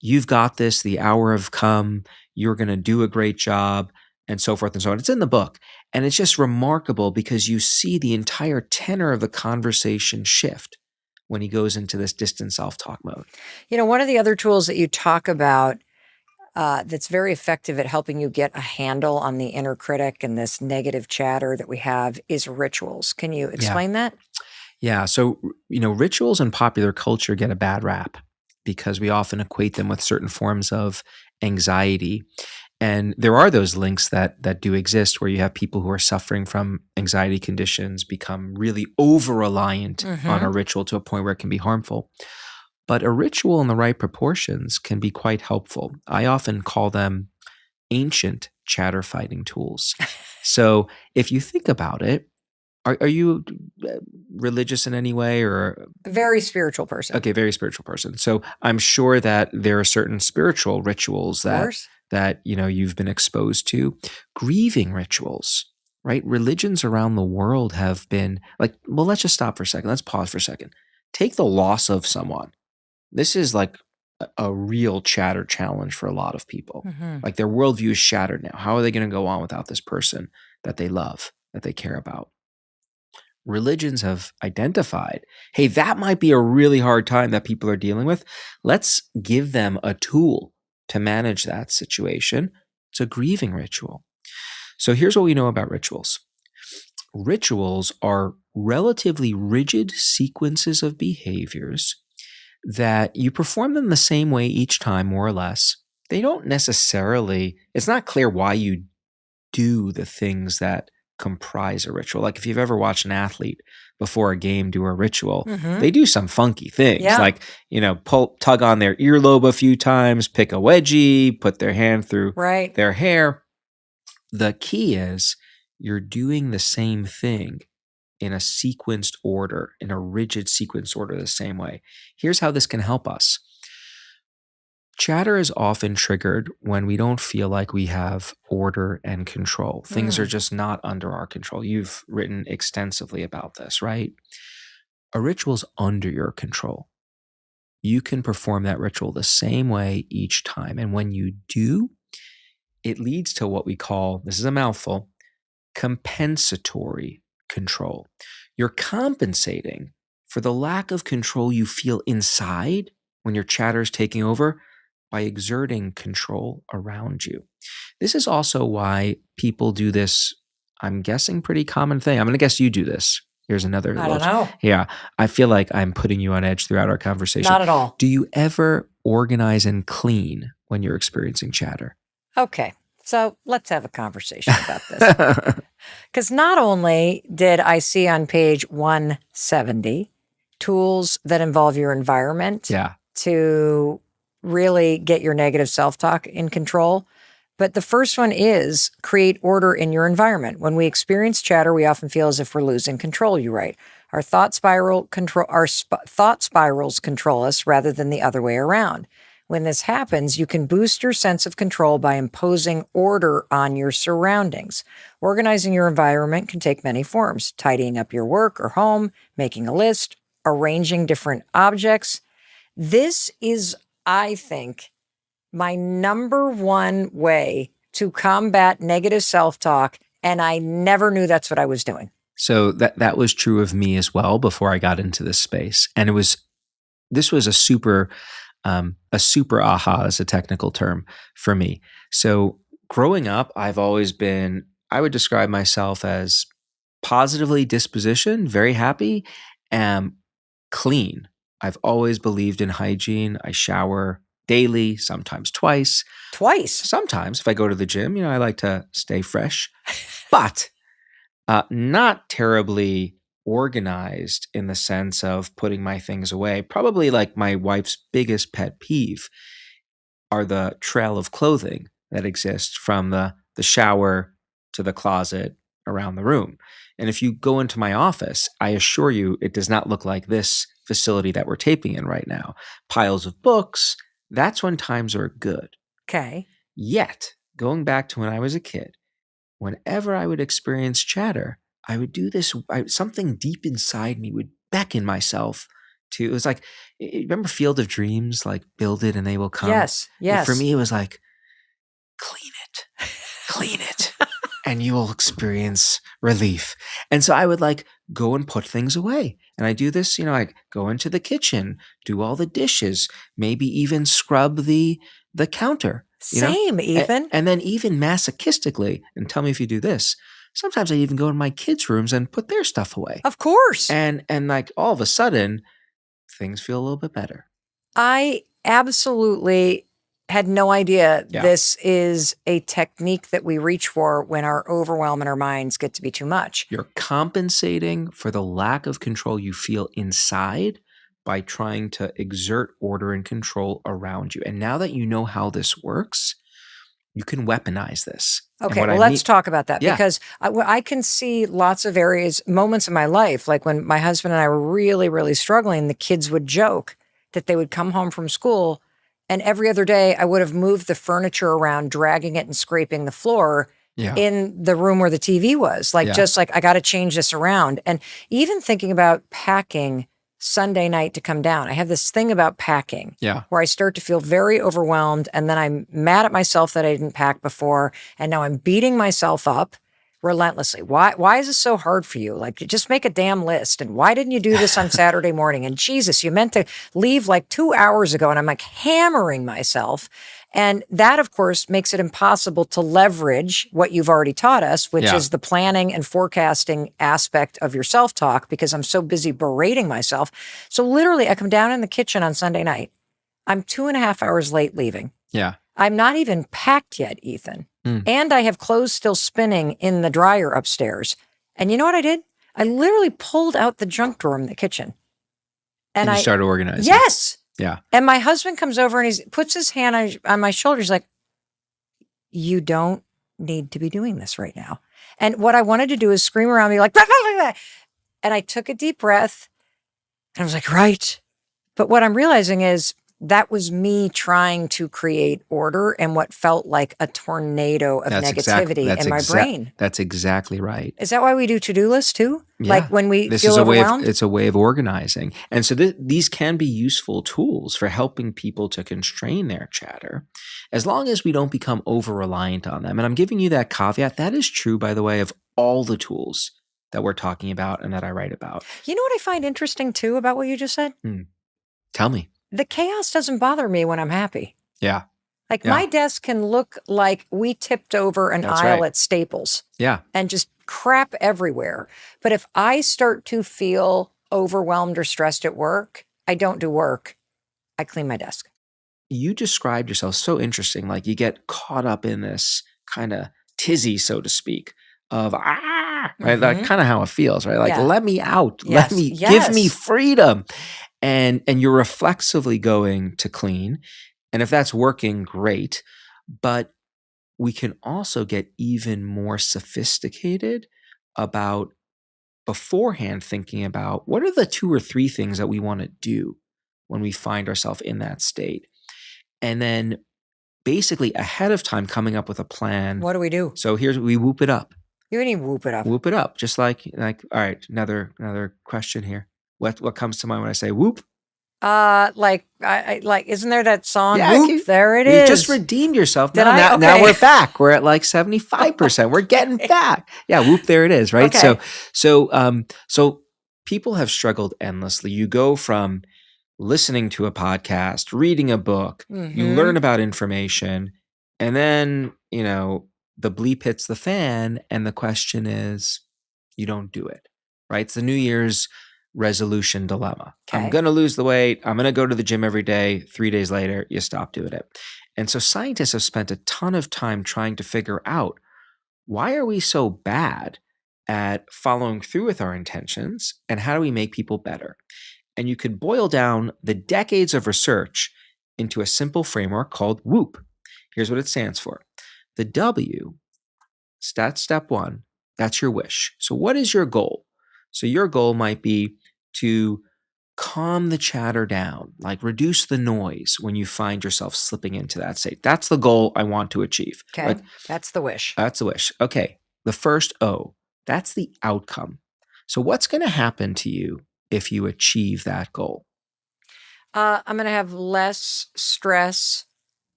You've got this, the hour have come, you're going to do a great job, and so forth and so on. It's in the book. And it's just remarkable because you see the entire tenor of the conversation shift when he goes into this distant self-talk mode. One of the other tools that you talk about that's very effective at helping you get a handle on the inner critic and this negative chatter that we have is rituals. Can you explain that? Yeah. So, rituals in popular culture get a bad rap because we often equate them with certain forms of anxiety. And there are those links that do exist where you have people who are suffering from anxiety conditions become really over reliant on Hmm. a ritual to a point where it can be harmful. But a ritual in the right proportions can be quite helpful. I often call them ancient chatter fighting tools. So if you think about it, are you religious in any way or A very spiritual person. okay, very spiritual person. So I'm sure that there are certain spiritual rituals Of course. that you've been exposed to. Grieving rituals, right? Religions around the world have been like, well, let's just stop for a second. Let's pause for a second. Take the loss of someone. This is like a real chatter challenge for a lot of people. Hmm. Like their worldview is shattered now. How are they going to go on without this person that they love, that they care about? Religions have identified, hey, that might be a really hard time that people are dealing with. Let's give them a tool to manage that situation. It's a grieving ritual. So here's what we know about rituals. Rituals are relatively rigid sequences of behaviors that you perform them the same way each time, more or less. They don't necessarily, it's not clear why you do the things that comprise a ritual. Like if you've ever watched an athlete before a game do a ritual, Hmm. they do some funky things Yeah. like, tug on their earlobe a few times, pick a wedgie, put their hand through Right. their hair. The key is you're doing the same thing in a sequenced order, in a rigid sequenced order the same way. Here's how this can help us. Chatter is often triggered when we don't feel like we have order and control. Things are just not under our control. You've written extensively about this, right? A ritual's under your control. You can perform that ritual the same way each time. And when you do, it leads to what we call, this is a mouthful, compensatory control. You're compensating for the lack of control you feel inside when your chatter is taking over by exerting control around you. This is also why people do this, I'm guessing, pretty common thing. I'm going to guess you do this. Here's another I don't little. know. Yeah, I feel like I'm putting you on edge throughout our conversation. Not at all. Do you ever organize and clean when you're experiencing chatter? Okay. So let's have a conversation about this. Because not only did I see on page 170 tools that involve your environment Yeah. to really get your negative self-talk in control, but the first one is create order in your environment. When we experience chatter, we often feel as if we're losing control, you write. Our thought spirals control us rather than the other way around. When this happens, you can boost your sense of control by imposing order on your surroundings. Organizing your environment can take many forms: tidying up your work or home, making a list, arranging different objects. This is, I think, my number one way to combat negative self-talk, and I never knew that's what I was doing. So that was true of me as well before I got into this space. And this was a super aha is a technical term for me. So growing up, I've always been, I would describe myself as positively dispositioned, very happy, and clean. I've always believed in hygiene. I shower daily, sometimes twice. Twice. Sometimes if I go to the gym, I like to stay fresh, but not terribly organized in the sense of putting my things away. Probably like my wife's biggest pet peeve are the trail of clothing that exists from the shower to the closet around the room. And if you go into my office, I assure you it does not look like this facility that we're taping in right now. Piles of books, that's when times are good. Okay. Yet, going back to when I was a kid, whenever I would experience chatter, I would do this. Something deep inside me would beckon myself to. It was like, remember Field of Dreams, like build it and they will come. Yes. Yes. For me, it was like, clean it, and you will experience relief. And so I would like go and put things away. And I do this, I go into the kitchen, do all the dishes, maybe even scrub the counter. Same, even. And then even masochistically, and tell me if you do this, Sometimes I even go in my kids' rooms and put their stuff away. Of course. And like all of a sudden, things feel a little bit better. I absolutely had no idea Yeah. this is a technique that we reach for when our overwhelm and our minds get to be too much. You're compensating for the lack of control you feel inside by trying to exert order and control around you. And now that you know how this works, you can weaponize this. And Okay, what well, I let's talk about that Yeah. because I can see lots of areas, moments in my life, like when my husband and I were really, really struggling, the kids would joke that they would come home from school and every other day I would have moved the furniture around, dragging it and scraping the floor Yeah. in the room where the TV was. Like, Yeah. just like, I got to change this around. And even thinking about packing Sunday night to come down, I have this thing about packing Yeah. where I start to feel very overwhelmed. And then I'm mad at myself that I didn't pack before. And now I'm beating myself up relentlessly. Why is this so hard for you? Like, just make a damn list. And why didn't you do this on Saturday morning? And Jesus, you meant to leave like 2 hours ago. And I'm like hammering myself. And that, of course, makes it impossible to leverage what you've already taught us, which Yeah. is the planning and forecasting aspect of your self-talk, because I'm so busy berating myself. So literally, I come down in the kitchen on Sunday night. I'm 2.5 hours late leaving. Yeah. I'm not even packed yet, Ethan. And I have clothes still spinning in the dryer upstairs. And you know what I did? I literally pulled out the junk drawer in the kitchen. And you I start organizing. Yes. Yeah. And my husband comes over and he puts his hand on my shoulder. He's like, you don't need to be doing this right now. And what I wanted to do is scream around me like, "Blah, blah, blah, blah." And I took a deep breath and I was like, right. But what I'm realizing is that was me trying to create order and what felt like a tornado of negativity in my brain. That's exactly right. Is that why we do to-do lists too? Yeah. Like when we This feel is overwhelmed? it's a way of organizing. And so these can be useful tools for helping people to constrain their chatter as long as we don't become over-reliant on them. And I'm giving you that caveat. That is true, by the way, of all the tools that we're talking about and that I write about. You know what I find interesting too about what you just said? Tell me. The chaos doesn't bother me when I'm happy. Yeah. Like Yeah. my desk can look like we tipped over an That's aisle right. at Staples Yeah. and just crap everywhere. But if I start to feel overwhelmed or stressed at work, I don't do work. I clean my desk. You described yourself so interesting. Like you get caught up in this kind of tizzy, so to speak, of right? That's kind of how it feels, right? Like, Yeah. let me out. Yes. Let me give me Yes. freedom. And you're reflexively going to clean. And if that's working, great. But we can also get even more sophisticated about beforehand thinking about what are the 2 or 3 things that we want to do when we find ourselves in that state. And then basically ahead of time coming up with a plan. What do we do? So we whoop it up. You need to whoop it up. Whoop it up. Just like all right, another question here. What comes to mind when I say whoop? Like isn't there that song? Yeah, Whoop, there it You is. just redeemed yourself. Did Now, I? now, Okay. now we're back. We're at like 75%. We're getting back. Yeah, whoop, there it is, right? Okay. So people have struggled endlessly. You go from listening to a podcast, reading a book, you Mhm. learn about information, and then, the bleep hits the fan and the question is you don't do it, right? It's the New Year's resolution dilemma. Okay. I'm going to lose the weight. I'm going to go to the gym every day. 3 days later, you stop doing it. And so scientists have spent a ton of time trying to figure out why are we so bad at following through with our intentions and how do we make people better? And you could boil down the decades of research into a simple framework called WHOOP. Here's what it stands for. The W, that's step 1, that's your wish. So what is your goal? So your goal might be to calm the chatter down, like reduce the noise when you find yourself slipping into that state. That's the goal I want to achieve. Okay. Like, That's the wish. that's the wish. Okay. The first O, that's the outcome. So what's going to happen to you if you achieve that goal? I'm going to have less stress.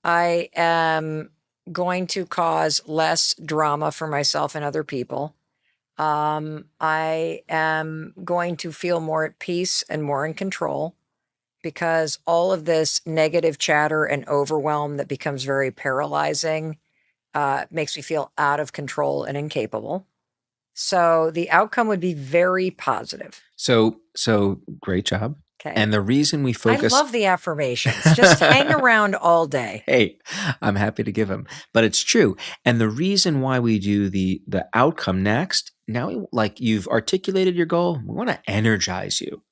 I am going to cause less drama for myself and other people. I am going to feel more at peace and more in control because all of this negative chatter and overwhelm that becomes very paralyzing makes me feel out of control and incapable. So the outcome would be very positive. So great job. Okay. And the reason we focus I love the affirmations. Just hang around all day. Hey, I'm happy to give them, but it's true. And the reason why we do the outcome next, now like you've articulated your goal, we want to energize you.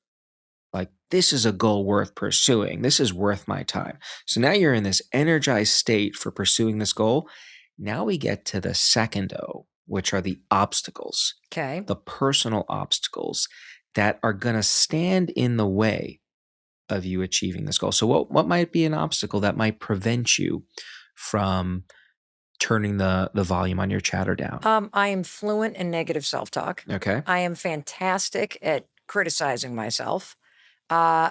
Like, this is a goal worth pursuing. This is worth my time. So now you're in this energized state for pursuing this goal. Now we get to the second O, which are the obstacles, Okay. the personal obstacles that are going to stand in the way of you achieving this goal. So what might be an obstacle that might prevent you from turning the volume on your chatter down? I am fluent in negative self-talk. Okay. I am fantastic at criticizing myself.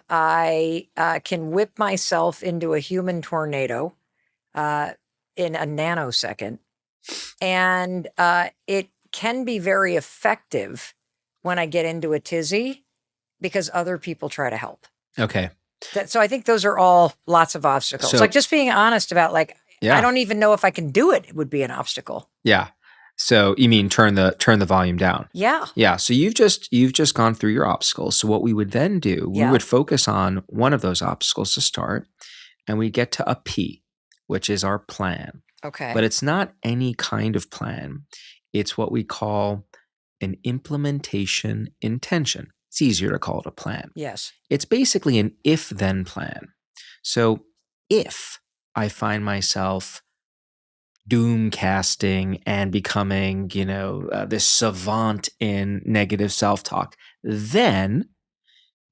I can whip myself into a human tornado in a nanosecond. And it can be very effective when I get into a tizzy because other people try to help. Okay. So I think those are all lots of obstacles. So- like just being honest about like, Yeah. I don't even know if I can do it would be an obstacle. Yeah. So you mean turn the volume down? Yeah. Yeah. So you've just gone through your obstacles. So what we would then do, we Yeah. would focus on one of those obstacles to start, and we get to a P, which is our plan. Okay. But it's not any kind of plan. It's what we call an implementation intention. It's easier to call it a plan. yes. It's basically an if-then plan. So if I find myself doom casting and becoming, this savant in negative self-talk, then,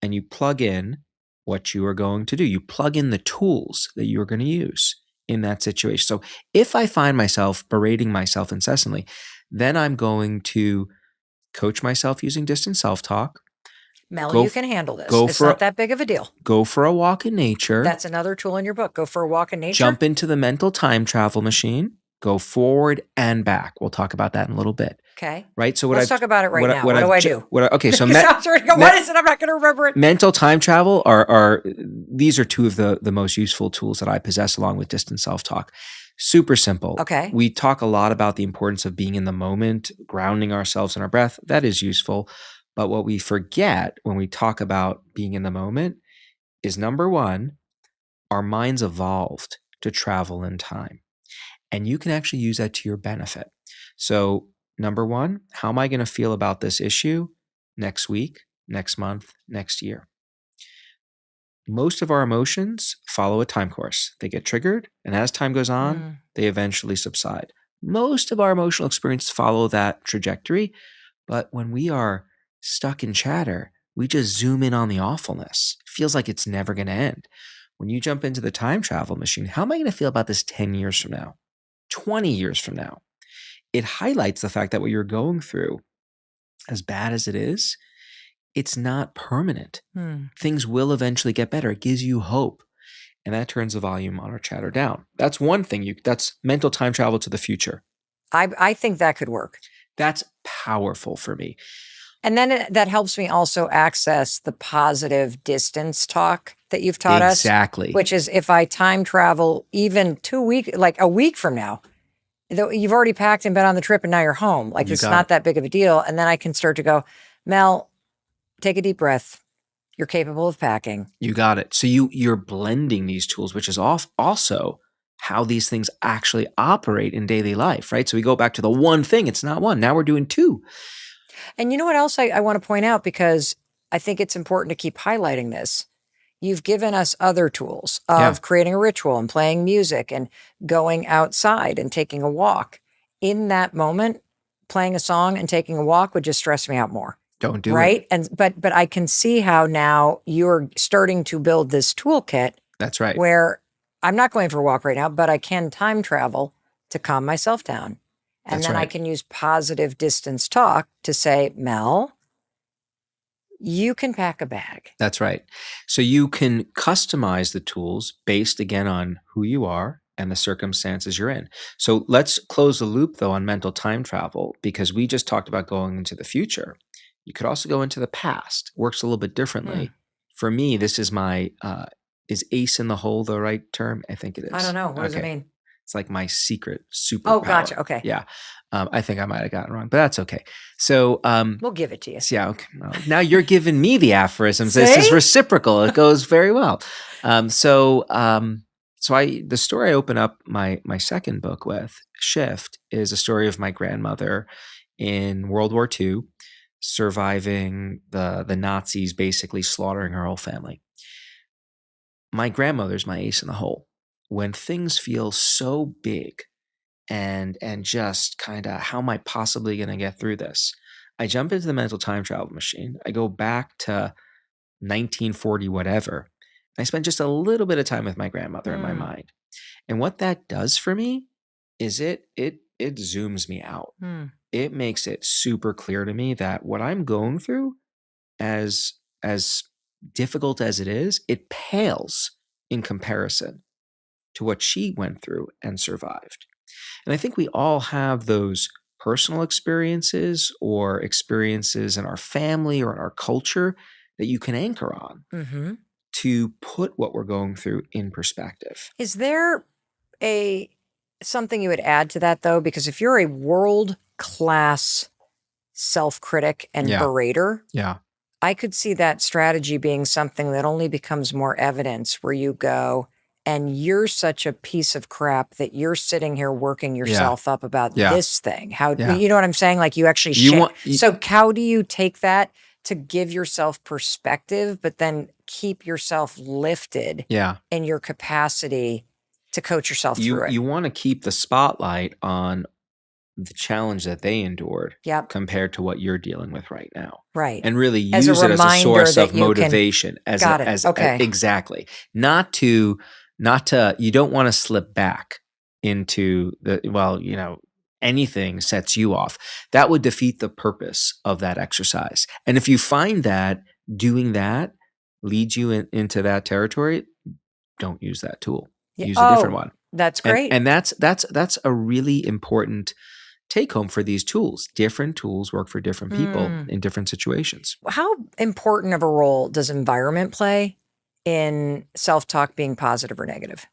and you plug in what you are going to do. You plug in the tools that you are going to use in that situation. So if I find myself berating myself incessantly, then I'm going to coach myself using distant self-talk, Mel, Go you f- can handle this. go It's for not a- that big of a deal. go for a walk in nature, That's another tool in your book. Go for a walk in nature. jump into the mental time travel machine, go forward and back. We'll talk about that in a little bit, Okay. right? So Let's talk about it right now. What do I do? Okay, so Because I'm starting to go, what is it? I'm not going to remember it. mental time travel are these are two of the most useful tools that I possess along with distant self-talk. Super simple. Okay. We talk a lot about the importance of being in the moment, grounding ourselves in our breath. That is useful. But what we forget when we talk about being in the moment is, number one, our minds evolved to travel in time. And you can actually use that to your benefit. So, number one, how am I going to feel about this issue next week, next month, next year? Most of our emotions follow a time course. They get triggered, and as time goes on, they eventually subside. Most of our emotional experiences follow that trajectory, but when we are stuck in chatter, we just zoom in on the awfulness. It feels like it's never going to end. When you jump into the time travel machine, how am I going to feel about this 10 years from now, 20 years from now? It highlights the fact that what you're going through, as bad as it is, it's not permanent. Things will eventually get better. It gives you hope. And that turns the volume on our chatter down. That's one thing. That's mental time travel to the future. I think that could work. That's powerful for me. And then that helps me also access the positive distance talk that you've taught us. Exactly. Which is if I time travel even 2 weeks, like a week from now, though you've already packed and been on the trip and now you're home. Like You it's got not it. that big of a deal. And then I can start to go, Mel, take a deep breath. You're capable of packing. You got it. So you're blending these tools, which is also how these things actually operate in daily life, right? So we go back to the one thing. It's not one. Now we're doing two. And you know what else I want to point out, because I think it's important to keep highlighting this. You've given us other tools of Yeah. creating a ritual and playing music and going outside and taking a walk. In that moment, playing a song and taking a walk would just stress me out more. Don't do it. Right. And but I can see how now you're starting to build this toolkit That's right. where I'm not going for a walk right now, but I can time travel to calm myself down. And That's then I right. can use positive distance talk to say, Mel, you can pack a bag. That's right. So you can customize the tools based again on who you are and the circumstances you're in. So let's close the loop though on mental time travel, because we just talked about going into the future. You could also go into the past. Works a little bit differently. For me, this is my is ace in the hole the right term? I think it is. I don't know. What does it Okay. mean? It's like my secret superpower. Oh, gotcha. Okay. Yeah. I think I might have gotten it wrong, but that's okay. So, We'll give it to you. yeah. Okay. Well, now you're giving me the aphorisms. This is See? reciprocal. It goes very well. So the story I open up my second book with, Shift, is a story of my grandmother in World War II, surviving the Nazis basically slaughtering her whole family. My grandmother's my ace in the hole. When things feel so big and just kind of, how am I possibly going to get through this? I jump into the mental time travel machine. I go back to 1940 whatever. I spend just a little bit of time with my grandmother in my mind. And what that does for me is it zooms me out. It makes it super clear to me that what I'm going through, as difficult as it is, it pales in comparison to what she went through and survived. And I think we all have those personal experiences or experiences in our family or in our culture that you can anchor on to put what we're going through in perspective. Is there something you would add to that, though? Because if you're a world-class self-critic and berater, I could see that strategy being something that only becomes more evidence, where you go, and you're such a piece of crap that you're sitting here working yourself up about this thing. How you know what I'm saying? Like, you actually so how do you take that to give yourself perspective, but then keep yourself lifted in your capacity to coach yourself through it? You want to keep the spotlight on the challenge that they endured compared to what you're dealing with right now. Right. And really use it as a source of motivation. Exactly. Not to, you don't want to slip back into anything sets you off. That would defeat the purpose of that exercise. And if you find that doing that leads you into that territory, don't use that tool. Use a different one. That's great. And that's a really important take home for these tools. Different tools work for different people in different situations. How important of a role does environment play in self-talk being positive or negative?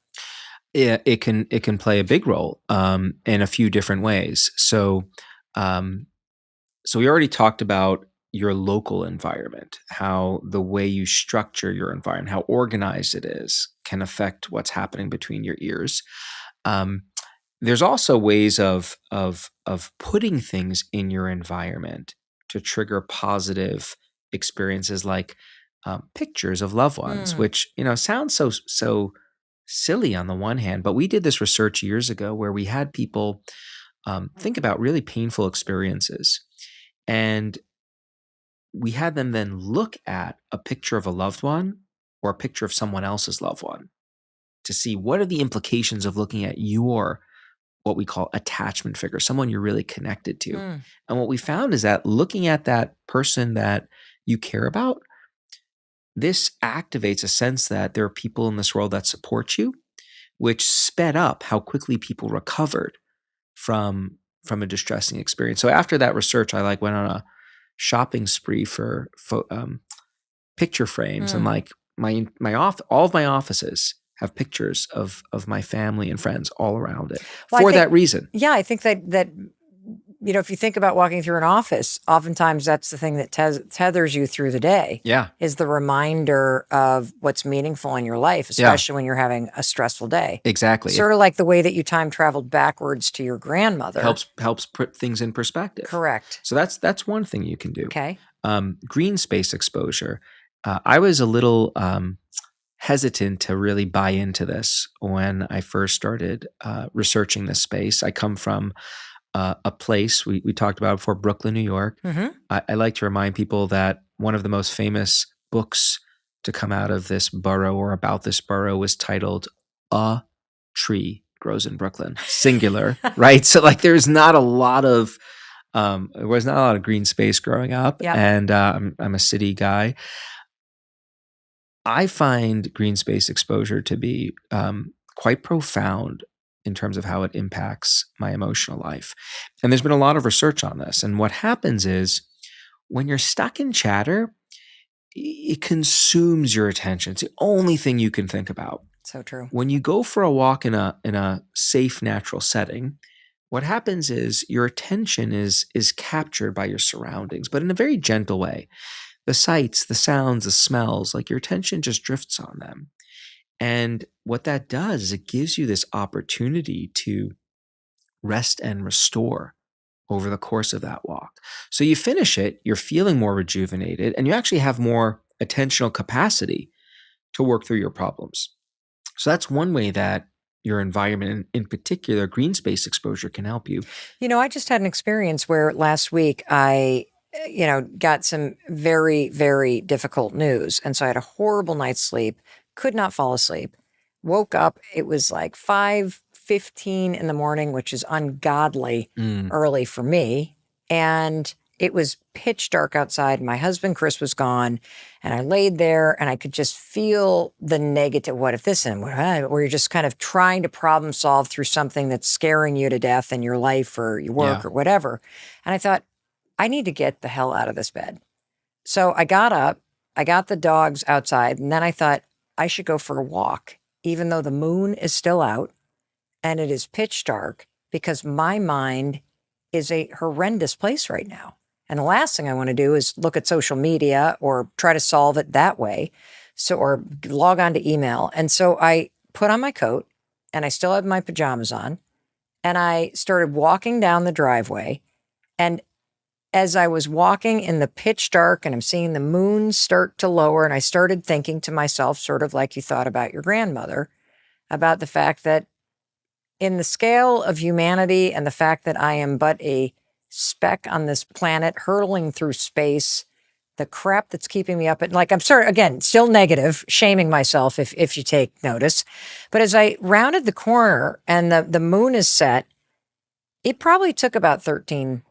Yeah, it can play a big role in a few different ways. So we already talked about your local environment, how the way you structure your environment, how organized it is, can affect what's happening between your ears. There's also ways of putting things in your environment to trigger positive experiences, like pictures of loved ones, which sounds so silly on the one hand, but we did this research years ago where we had people think about really painful experiences, and we had them then look at a picture of a loved one or a picture of someone else's loved one to see what are the implications of looking at your, what we call attachment figure, someone you're really connected to. And what we found is that looking at that person that you care about, this activates a sense that there are people in this world that support you, which sped up how quickly people recovered from a distressing experience. So after that research, I went on a shopping spree for picture frames, and all of my offices have pictures of my family and friends all around it that reason. Yeah, I think that if you think about walking through an office, oftentimes that's the thing that tethers you through the day. Yeah, is the reminder of what's meaningful in your life, especially when you're having a stressful day. Exactly. Sort of like the way that you time traveled backwards to your grandmother helps put things in perspective. Correct. So that's one thing you can do. Okay. Green space exposure. I was a little hesitant to really buy into this when I first started researching this space. I come from a place we talked about before, Brooklyn, New York. I like to remind people that one of the most famous books to come out of this borough or about this borough was titled "A Tree Grows in Brooklyn," singular, right? So there's not a lot of there was not a lot of green space growing up, and I'm a city guy. I find green space exposure to be quite profound in terms of how it impacts my emotional life. And there's been a lot of research on this. And what happens is when you're stuck in chatter, it consumes your attention. It's the only thing you can think about. So true. When you go for a walk in a safe, natural setting, what happens is your attention is captured by your surroundings, but in a very gentle way. The sights, the sounds, the smells, like your attention just drifts on them. And what that does is it gives you this opportunity to rest and restore over the course of that walk. So you finish it, you're feeling more rejuvenated, and you actually have more attentional capacity to work through your problems. So that's one way that your environment, in particular, green space exposure, can help you. I just had an experience where last week I, got some very, very difficult news. And so I had a horrible night's sleep, could not fall asleep. Woke up, it was like 5:15 in the morning, which is ungodly early for me. And it was pitch dark outside. My husband, Chris, was gone. And I laid there and I could just feel the negative. What if this and where you're just kind of trying to problem solve through something that's scaring you to death in your life or your work or whatever. And I thought, I need to get the hell out of this bed. So I got up, I got the dogs outside, and then I thought I should go for a walk, even though the moon is still out and it is pitch dark, because my mind is a horrendous place right now. And the last thing I want to do is look at social media or try to solve it that way. Or log on to email. And so I put on my coat and I still had my pajamas on and I started walking down the driveway. And as I was walking in the pitch dark and I'm seeing the moon start to lower, and I started thinking to myself, sort of like you thought about your grandmother, about the fact that in the scale of humanity and the fact that I am but a speck on this planet hurtling through space, the crap that's keeping me up at, I'm sorry, again, still negative, shaming myself if you take notice. But as I rounded the corner and the moon is set, it probably took about 13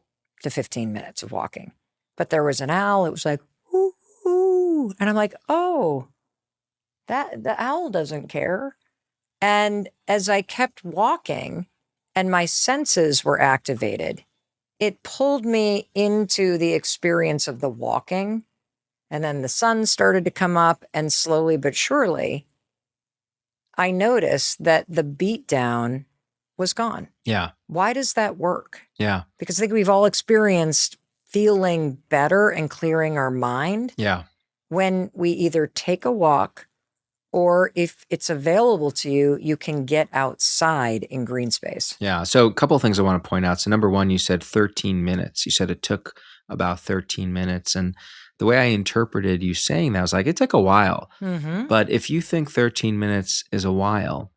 to 15 minutes of walking. But there was an owl. It was like, ooh, ooh. And I'm like, oh, the owl doesn't care. And as I kept walking and my senses were activated, it pulled me into the experience of the walking. And then the sun started to come up, and slowly but surely, I noticed that the beat down was gone. Yeah. Why does that work? Yeah. Because I think we've all experienced feeling better and clearing our mind Yeah. when we either take a walk, or if it's available to you, you can get outside in green space. Yeah. So a couple of things I want to point out. So number one, you said 13 minutes. You said it took about 13 minutes. And the way I interpreted you saying that was like, it took a while. Mm-hmm. But if you think 13 minutes is a while,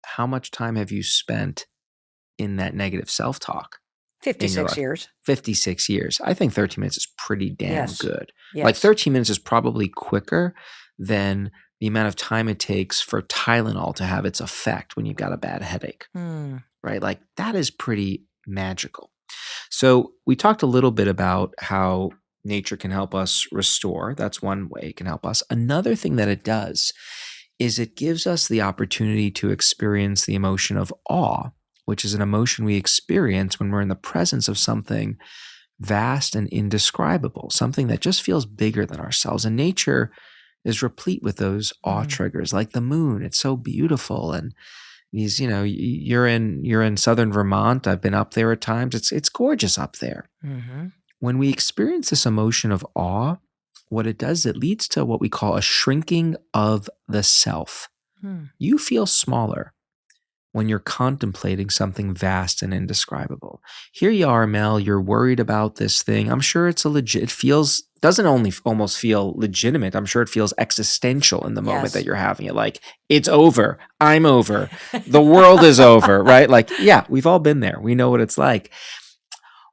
how much time have you spent in that negative self-talk? 56 years. 56 years. I think 13 minutes is pretty damn good. Yes. Like 13 minutes is probably quicker than the amount of time it takes for Tylenol to have its effect when you've got a bad headache, right? Like that is pretty magical. So we talked a little bit about how nature can help us restore. That's one way it can help us. Another thing that it does is it gives us the opportunity to experience the emotion of awe, which is an emotion we experience when we're in the presence of something vast and indescribable, something that just feels bigger than ourselves. And nature is replete with those awe triggers, like the moon. It's so beautiful. And these, you're in southern Vermont. I've been up there at times. It's gorgeous up there. Mm-hmm. When we experience this emotion of awe, what it does, it leads to what we call a shrinking of the self. You feel smaller when you're contemplating something vast and indescribable. Here you are, Mel, you're worried about this thing. I'm sure it's doesn't only almost feel legitimate. I'm sure it feels existential in the moment that you're having it. Like, it's over. I'm over. The world is over, right? Like, yeah, we've all been there. We know what it's like.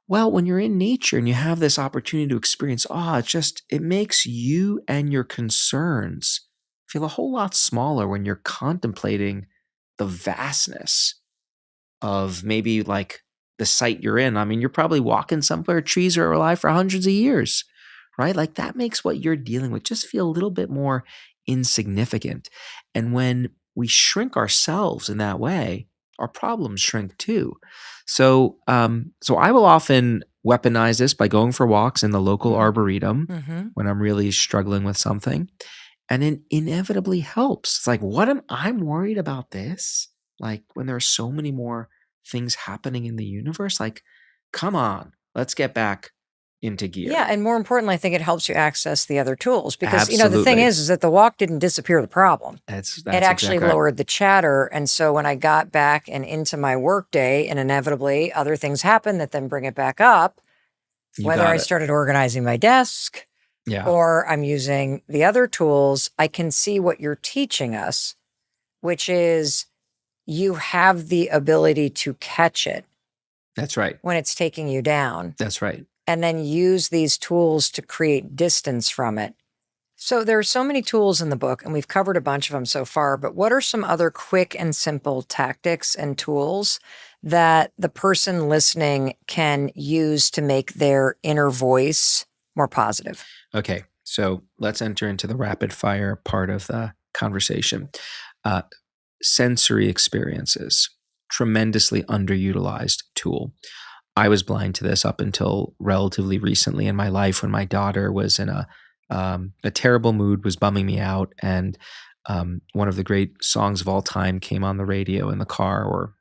Well, when you're in nature and you have this opportunity to experience awe, it makes you and your concerns feel a whole lot smaller when you're contemplating the vastness of maybe like the site you're in. I mean, you're probably walking somewhere, trees are alive for hundreds of years, right? Like that makes what you're dealing with just feel a little bit more insignificant. And when we shrink ourselves in that way, our problems shrink too. So I will often weaponize this by going for walks in the local arboretum when I'm really struggling with something. and it inevitably helps. It's like, I'm worried about this? Like when there are so many more things happening in the universe, like, come on, let's get back into gear. Yeah, and more importantly, I think it helps you access the other tools because the thing Absolutely. is that the walk didn't disappear the problem. That's It actually exactly right. lowered the chatter. And so when I got back and into my workday, and inevitably other things happen that then bring it back up, You whether got I it. started organizing my desk Yeah. or I'm using the other tools, I can see what you're teaching us, which is you have the ability to catch it That's right. when it's taking you down, That's right. and then use these tools to create distance from it. So there are so many tools in the book, and we've covered a bunch of them so far, but what are some other quick and simple tactics and tools that the person listening can use to make their inner voice more positive? Okay. So let's enter into the rapid fire part of the conversation. Uh, sensory experiences, tremendously underutilized tool. I was blind to this up until relatively recently in my life when my daughter was in a terrible mood, was bumming me out, and one of the great songs of all time came on the radio in the car or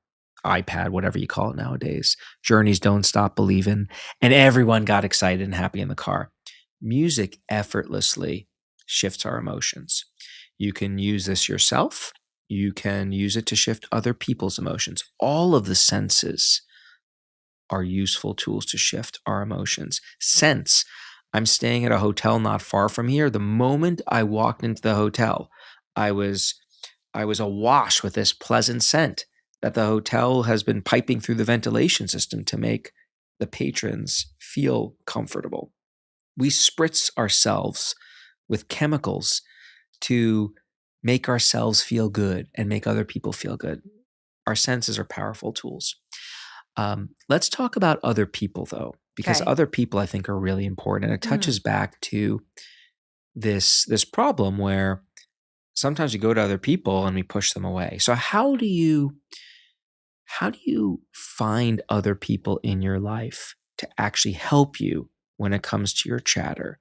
iPad, whatever you call it nowadays. Journey's "Don't Stop Believin'," and everyone got excited and happy in the car. Music effortlessly shifts our emotions. You can use this yourself. You can use it to shift other people's emotions. All of the senses are useful tools to shift our emotions. Sense. I'm staying at a hotel not far from here. The moment I walked into the hotel, I was awash with this pleasant scent that the hotel has been piping through the ventilation system to make the patrons feel comfortable. We spritz ourselves with chemicals to make ourselves feel good and make other people feel good. Our senses are powerful tools. Let's talk about other people, though, because Okay. other people I think are really important. And it touches back to this problem where sometimes we go to other people and we push them away. So how do you find other people in your life to actually help you when it comes to your chatter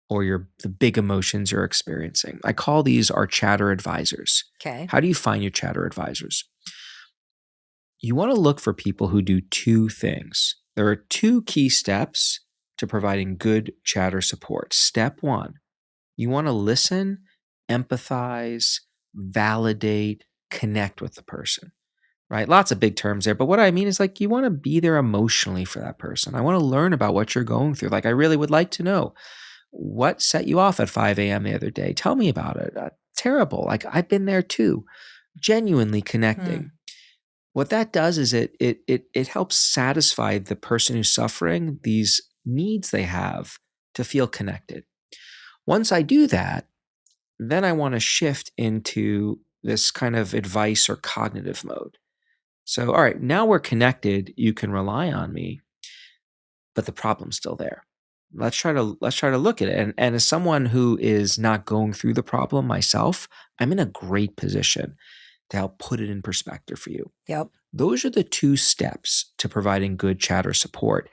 or the big emotions you're experiencing? I call these our chatter advisors. Okay. How do you find your chatter advisors? You want to look for people who do two things. There are two key steps to providing good chatter support. Step one, you want to listen, empathize, validate, connect with the person, right? Lots of big terms there, but what I mean is like you want to be there emotionally for that person. I want to learn about what you're going through. Like I really would like to know what set you off at 5 a.m. the other day. Tell me about it. Terrible. Like I've been there too. Genuinely connecting. What that does is it helps satisfy the person who's suffering these needs they have to feel connected. Once I do that, then I want to shift into this kind of advice or cognitive mode. So, all right, now we're connected. You can rely on me, but the problem's still there. Let's try to look at it. And as someone who is not going through the problem myself, I'm in a great position to help put it in perspective for you. Yep. Those are the two steps to providing good chatter support.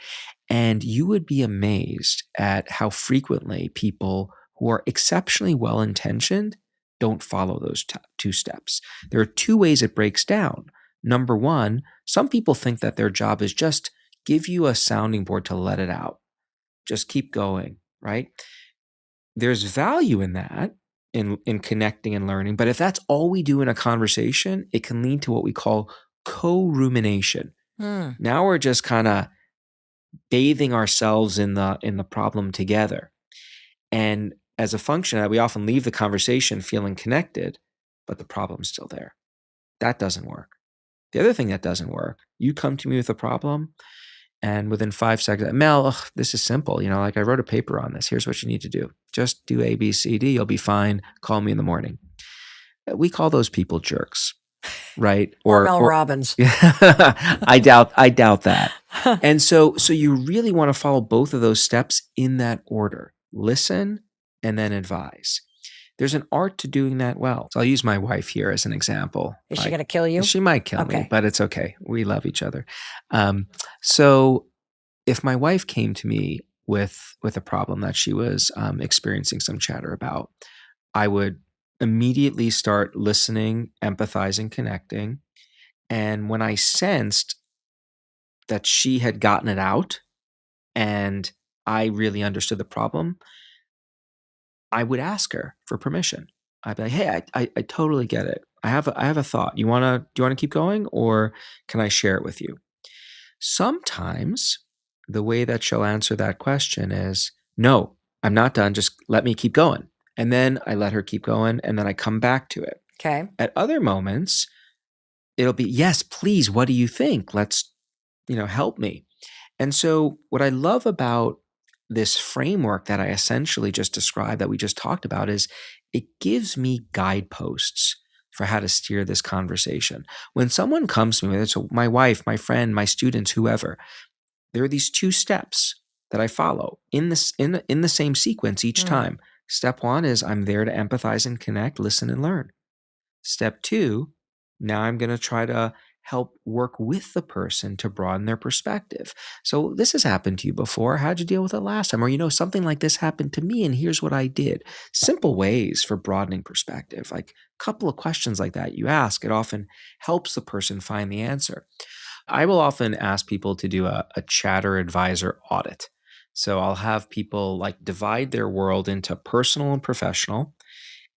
And you would be amazed at how frequently people who are exceptionally well intentioned don't follow those two steps. There are two ways it breaks down. Number one, some people think that their job is just give you a sounding board to let it out. Just keep going, right? There's value in that, in connecting and learning. But if that's all we do in a conversation, it can lead to what we call co-rumination. Now we're just kind of bathing ourselves in the problem together. And as a function of that, we often leave the conversation feeling connected, but the problem's still there. That doesn't work. The other thing that doesn't work, you come to me with a problem, and within 5 seconds, Mel, this is simple. Like I wrote a paper on this. Here's what you need to do. Just do A, B, C, D. You'll be fine. Call me in the morning. We call those people jerks, right? Or Mel Robbins. I doubt that. And so you really want to follow both of those steps in that order. Listen and then advise. There's an art to doing that well. So I'll use my wife here as an example. Is she going to kill you? She might kill me, but it's okay. We love each other. So if my wife came to me with a problem that she was experiencing some chatter about, I would immediately start listening, empathizing, connecting. And when I sensed that she had gotten it out and I really understood the problem, I would ask her for permission. I'd be like, "Hey, I totally get it. I have a thought. Do you wanna keep going, or can I share it with you?" Sometimes the way that she'll answer that question is, "No, I'm not done. Just let me keep going." And then I let her keep going, and then I come back to it. Okay. At other moments, it'll be, "Yes, please. What do you think? Let's, help me." And so, what I love about this framework that I essentially just described, that we just talked about, is it gives me guideposts for how to steer this conversation. When someone comes to me, whether it's my wife, my friend, my students, whoever, there are these two steps that I follow in the same sequence each time. Step one is I'm there to empathize and connect, listen and learn. Step two, now I'm going to try to help work with the person to broaden their perspective. So this has happened to you before. How'd you deal with it last time? Or, something like this happened to me and here's what I did. Simple ways for broadening perspective, like a couple of questions like that you ask, it often helps the person find the answer. I will often ask people to do a chatter advisor audit. So I'll have people like divide their world into personal and professional.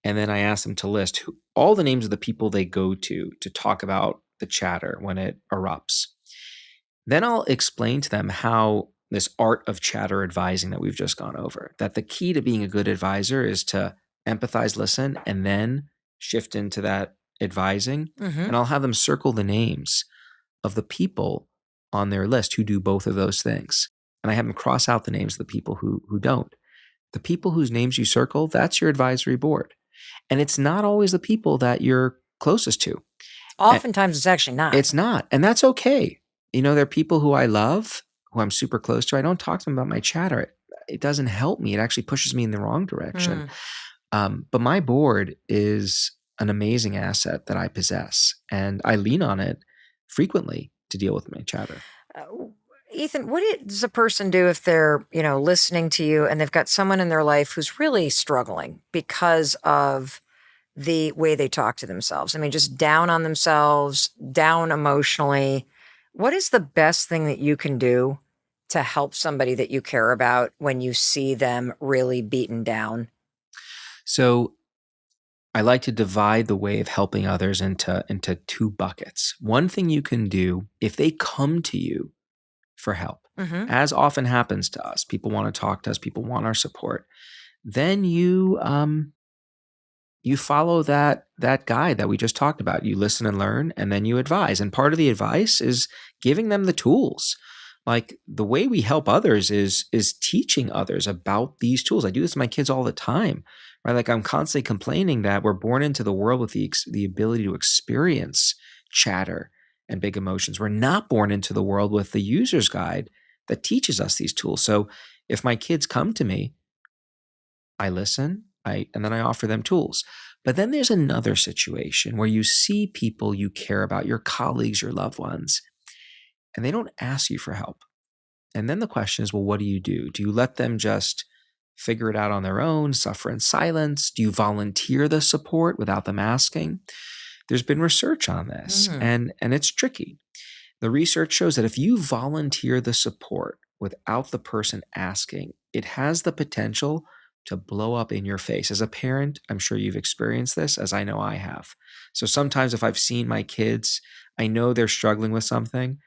And then I ask them to list all the names of the people they go to talk about the chatter when it erupts. Then I'll explain to them how this art of chatter advising that we've just gone over, that the key to being a good advisor is to empathize, listen, and then shift into that advising. And I'll have them circle the names of the people on their list who do both of those things. And I have them cross out the names of the people who don't. The people whose names you circle, that's your advisory board. And it's not always the people that you're closest to. Oftentimes it's actually not. It's not. And that's okay. There are people who I love, who I'm super close to. I don't talk to them about my chatter. It doesn't help me. It actually pushes me in the wrong direction. But my board is an amazing asset that I possess. And I lean on it frequently to deal with my chatter. Ethan, what does a person do if they're, listening to you and they've got someone in their life who's really struggling because of the way they talk to themselves? I mean, just down on themselves, down emotionally. What is the best thing that you can do to help somebody that you care about when you see them really beaten down? So I like to divide the way of helping others into two buckets. One thing you can do, if they come to you for help, as often happens to us, people want to talk to us, people want our support, then you follow that guide that we just talked about. You listen and learn, and then you advise. And part of the advice is giving them the tools. Like the way we help others is teaching others about these tools. I do this with my kids all the time, right? Like I'm constantly complaining that we're born into the world with the ability to experience chatter and big emotions. We're not born into the world with the user's guide that teaches us these tools. So if my kids come to me, I listen, and then I offer them tools. But then there's another situation where you see people you care about, your colleagues, your loved ones, and they don't ask you for help. And then the question is, well, what do you do? Do you let them just figure it out on their own, suffer in silence? Do you volunteer the support without them asking? There's been research on this, and it's tricky. The research shows that if you volunteer the support without the person asking, it has the potential to blow up in your face. As a parent, I'm sure you've experienced this, as I know I have. So sometimes if I've seen my kids, I know they're struggling with something.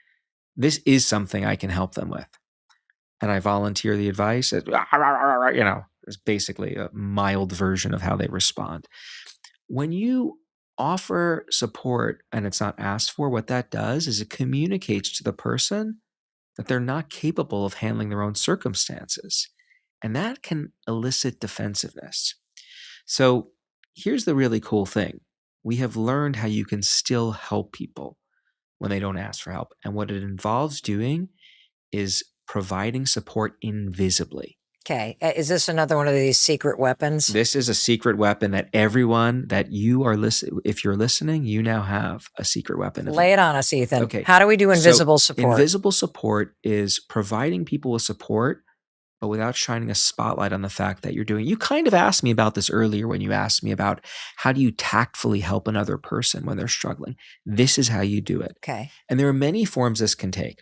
This is something I can help them with. And I volunteer the advice. It's basically a mild version of how they respond. When you offer support and it's not asked for, what that does is it communicates to the person that they're not capable of handling their own circumstances. And that can elicit defensiveness. So here's the really cool thing. We have learned how you can still help people when they don't ask for help. And what it involves doing is providing support invisibly. Okay. Is this another one of these secret weapons? This is a secret weapon that everyone that you are listening, if you're listening, you now have a secret weapon. Lay it on us, Ethan. Okay. How do we do invisible support? Invisible support is providing people with support, but without shining a spotlight on the fact that you're doing. You kind of asked me about this earlier when you asked me about how do you tactfully help another person when they're struggling. This is how you do it. Okay. And there are many forms this can take.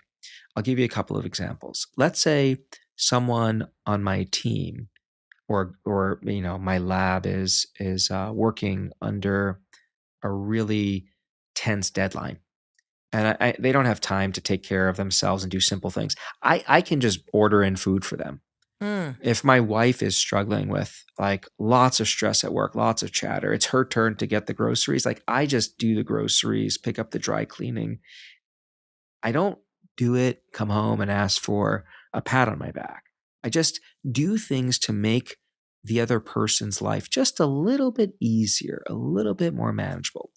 I'll give you a couple of examples. Let's say someone on my team or my lab is working under a really tense deadline, and they don't have time to take care of themselves and do simple things. I can just order in food for them. If my wife is struggling with like lots of stress at work, lots of chatter, it's her turn to get the groceries. Like I just do the groceries, pick up the dry cleaning. I don't do it, come home and ask for a pat on my back. I just do things to make the other person's life just a little bit easier, a little bit more manageable.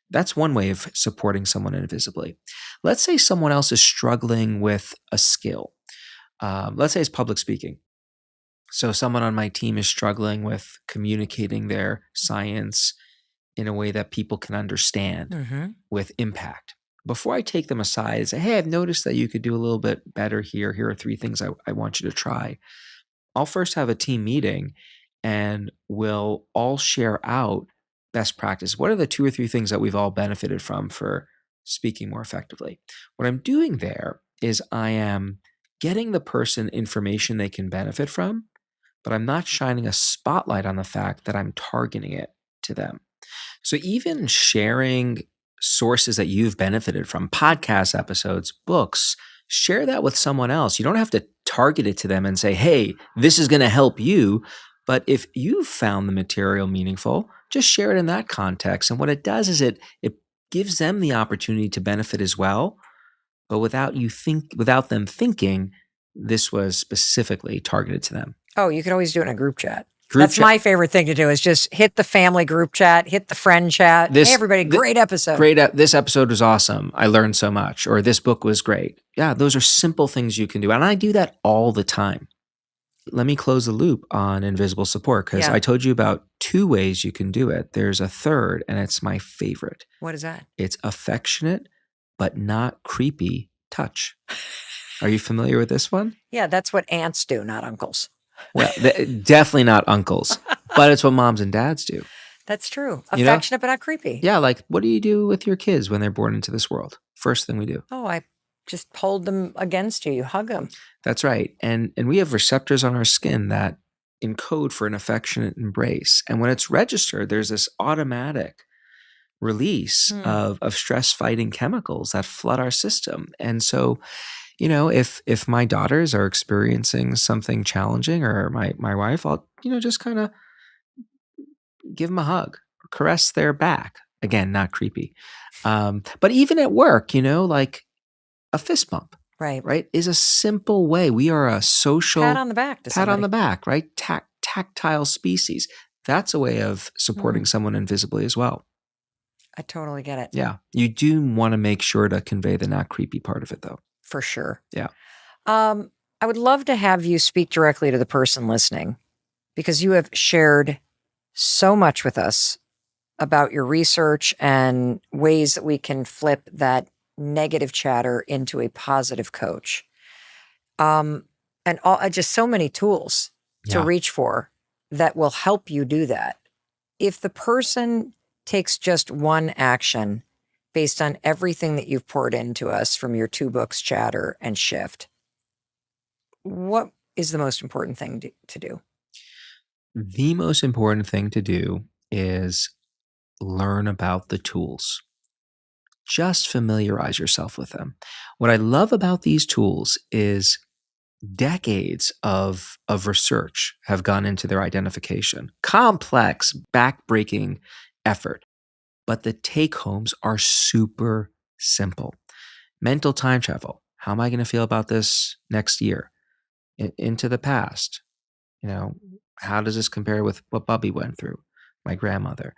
That's one way of supporting someone invisibly. Let's say someone else is struggling with a skill. Let's say it's public speaking. So someone on my team is struggling with communicating their science in a way that people can understand with impact. Before I take them aside and say, hey, I've noticed that you could do a little bit better here. Here are 3 things I want you to try. I'll first have a team meeting and we'll all share out best practice. What are the 2 or 3 things that we've all benefited from for speaking more effectively? What I'm doing there is I am getting the person information they can benefit from, but I'm not shining a spotlight on the fact that I'm targeting it to them. So even sharing sources that you've benefited from, podcast episodes, books, share that with someone else. You don't have to target it to them and say, hey, this is going to help you. But if you've found the material meaningful, just share it in that context. And what it does is it gives them the opportunity to benefit as well, but without them thinking this was specifically targeted to them. Oh, you could always do it in a group chat. That's my favorite thing to do is just hit the family group chat, hit the friend chat. Hey, everybody, great episode. This episode was awesome. I learned so much. Or this book was great. Yeah, those are simple things you can do. And I do that all the time. Let me close the loop on invisible support because I told you about 2 ways you can do it. There's a third, and it's my favorite. What is that? It's affectionate, but not creepy touch. Are you familiar with this one? Yeah, that's what aunts do, not uncles. Well, definitely not uncles, but it's what moms and dads do. That's true. Affectionate, but not creepy. Yeah, like what do you do with your kids when they're born into this world? First thing we do. Oh, I just hold them against you. You hug them. That's right. And we have receptors on our skin that encode for an affectionate embrace. And when it's registered, there's this automatic release of stress-fighting chemicals that flood our system. And so if my daughters are experiencing something challenging or my wife, I'll, just kind of give them a hug, caress their back. Again, not creepy. But even at work, like a fist bump, right, is a simple way. We are a social pat on the back, right? Tactile species. That's a way of supporting someone invisibly as well. I totally get it. Yeah. You do want to make sure to convey the not creepy part of it though. For sure. Yeah. I would love to have you speak directly to the person listening because you have shared so much with us about your research and ways that we can flip that negative chatter into a positive coach. And just so many tools to reach for that will help you do that. If the person takes just one action based on everything that you've poured into us from your 2 books, Chatter and Shift, what is the most important thing to do? The most important thing to do is learn about the tools. Just familiarize yourself with them. What I love about these tools is decades of research have gone into their identification. Complex, backbreaking effort. But the take-homes are super simple. Mental time travel. How am I going to feel about this next year? Into the past. How does this compare with what Bubby went through? My grandmother.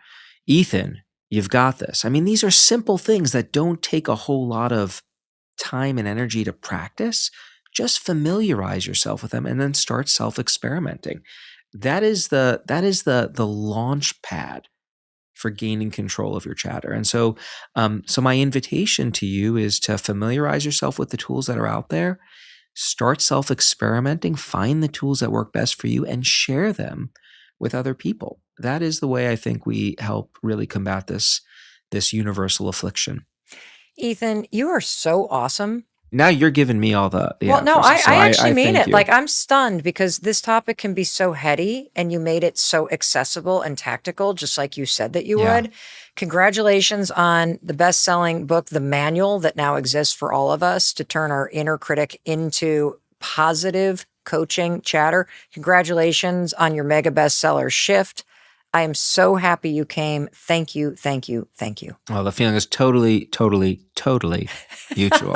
Ethan, you've got this. I mean, these are simple things that don't take a whole lot of time and energy to practice. Just familiarize yourself with them and then start self-experimenting. That is the launch pad for gaining control of your chatter. And so my invitation to you is to familiarize yourself with the tools that are out there, Start self-experimenting, find the tools that work best for you, and share them with other people. That is the way I think we help really combat this universal affliction. Ethan, you are so awesome. Now you're giving me all the Well, no, emphasis, so I actually mean thank it. you. Like, I'm stunned because this topic can be so heady and you made it so accessible and tactical, just like you said that you Yeah. would. Congratulations on the best-selling book, The Manual, that now exists for all of us to turn our inner critic into positive coaching chatter. Congratulations on your mega bestseller, Shift. I am so happy you came. Thank you, thank you, thank you. Well, the feeling is totally mutual.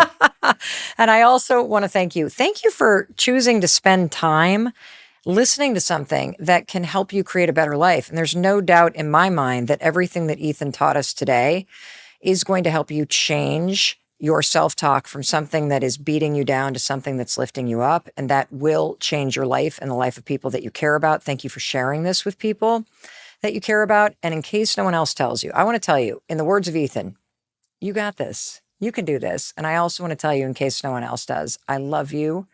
And I also want to thank you. Thank you for choosing to spend time listening to something that can help you create a better life. And there's no doubt in my mind that everything that Ethan taught us today is going to help you change your self-talk from something that is beating you down to something that's lifting you up. And that will change your life and the life of people that you care about. Thank you for sharing this with people that you care about. And in case no one else tells you, I want to tell you, in the words of Ethan, you got this. You can do this. And I also want to tell you, in case no one else does, I love you.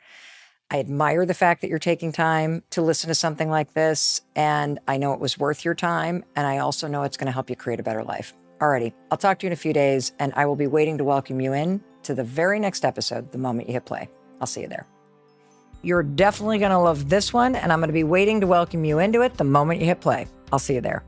I admire the fact that you're taking time to listen to something like this. And I know it was worth your time. And I also know it's going to help you create a better life. Alrighty, I'll talk to you in a few days. And I will be waiting to welcome you in to the very next episode, the moment you hit play. I'll see you there. You're definitely going to love this one. And I'm going to be waiting to welcome you into it the moment you hit play. I'll see you there.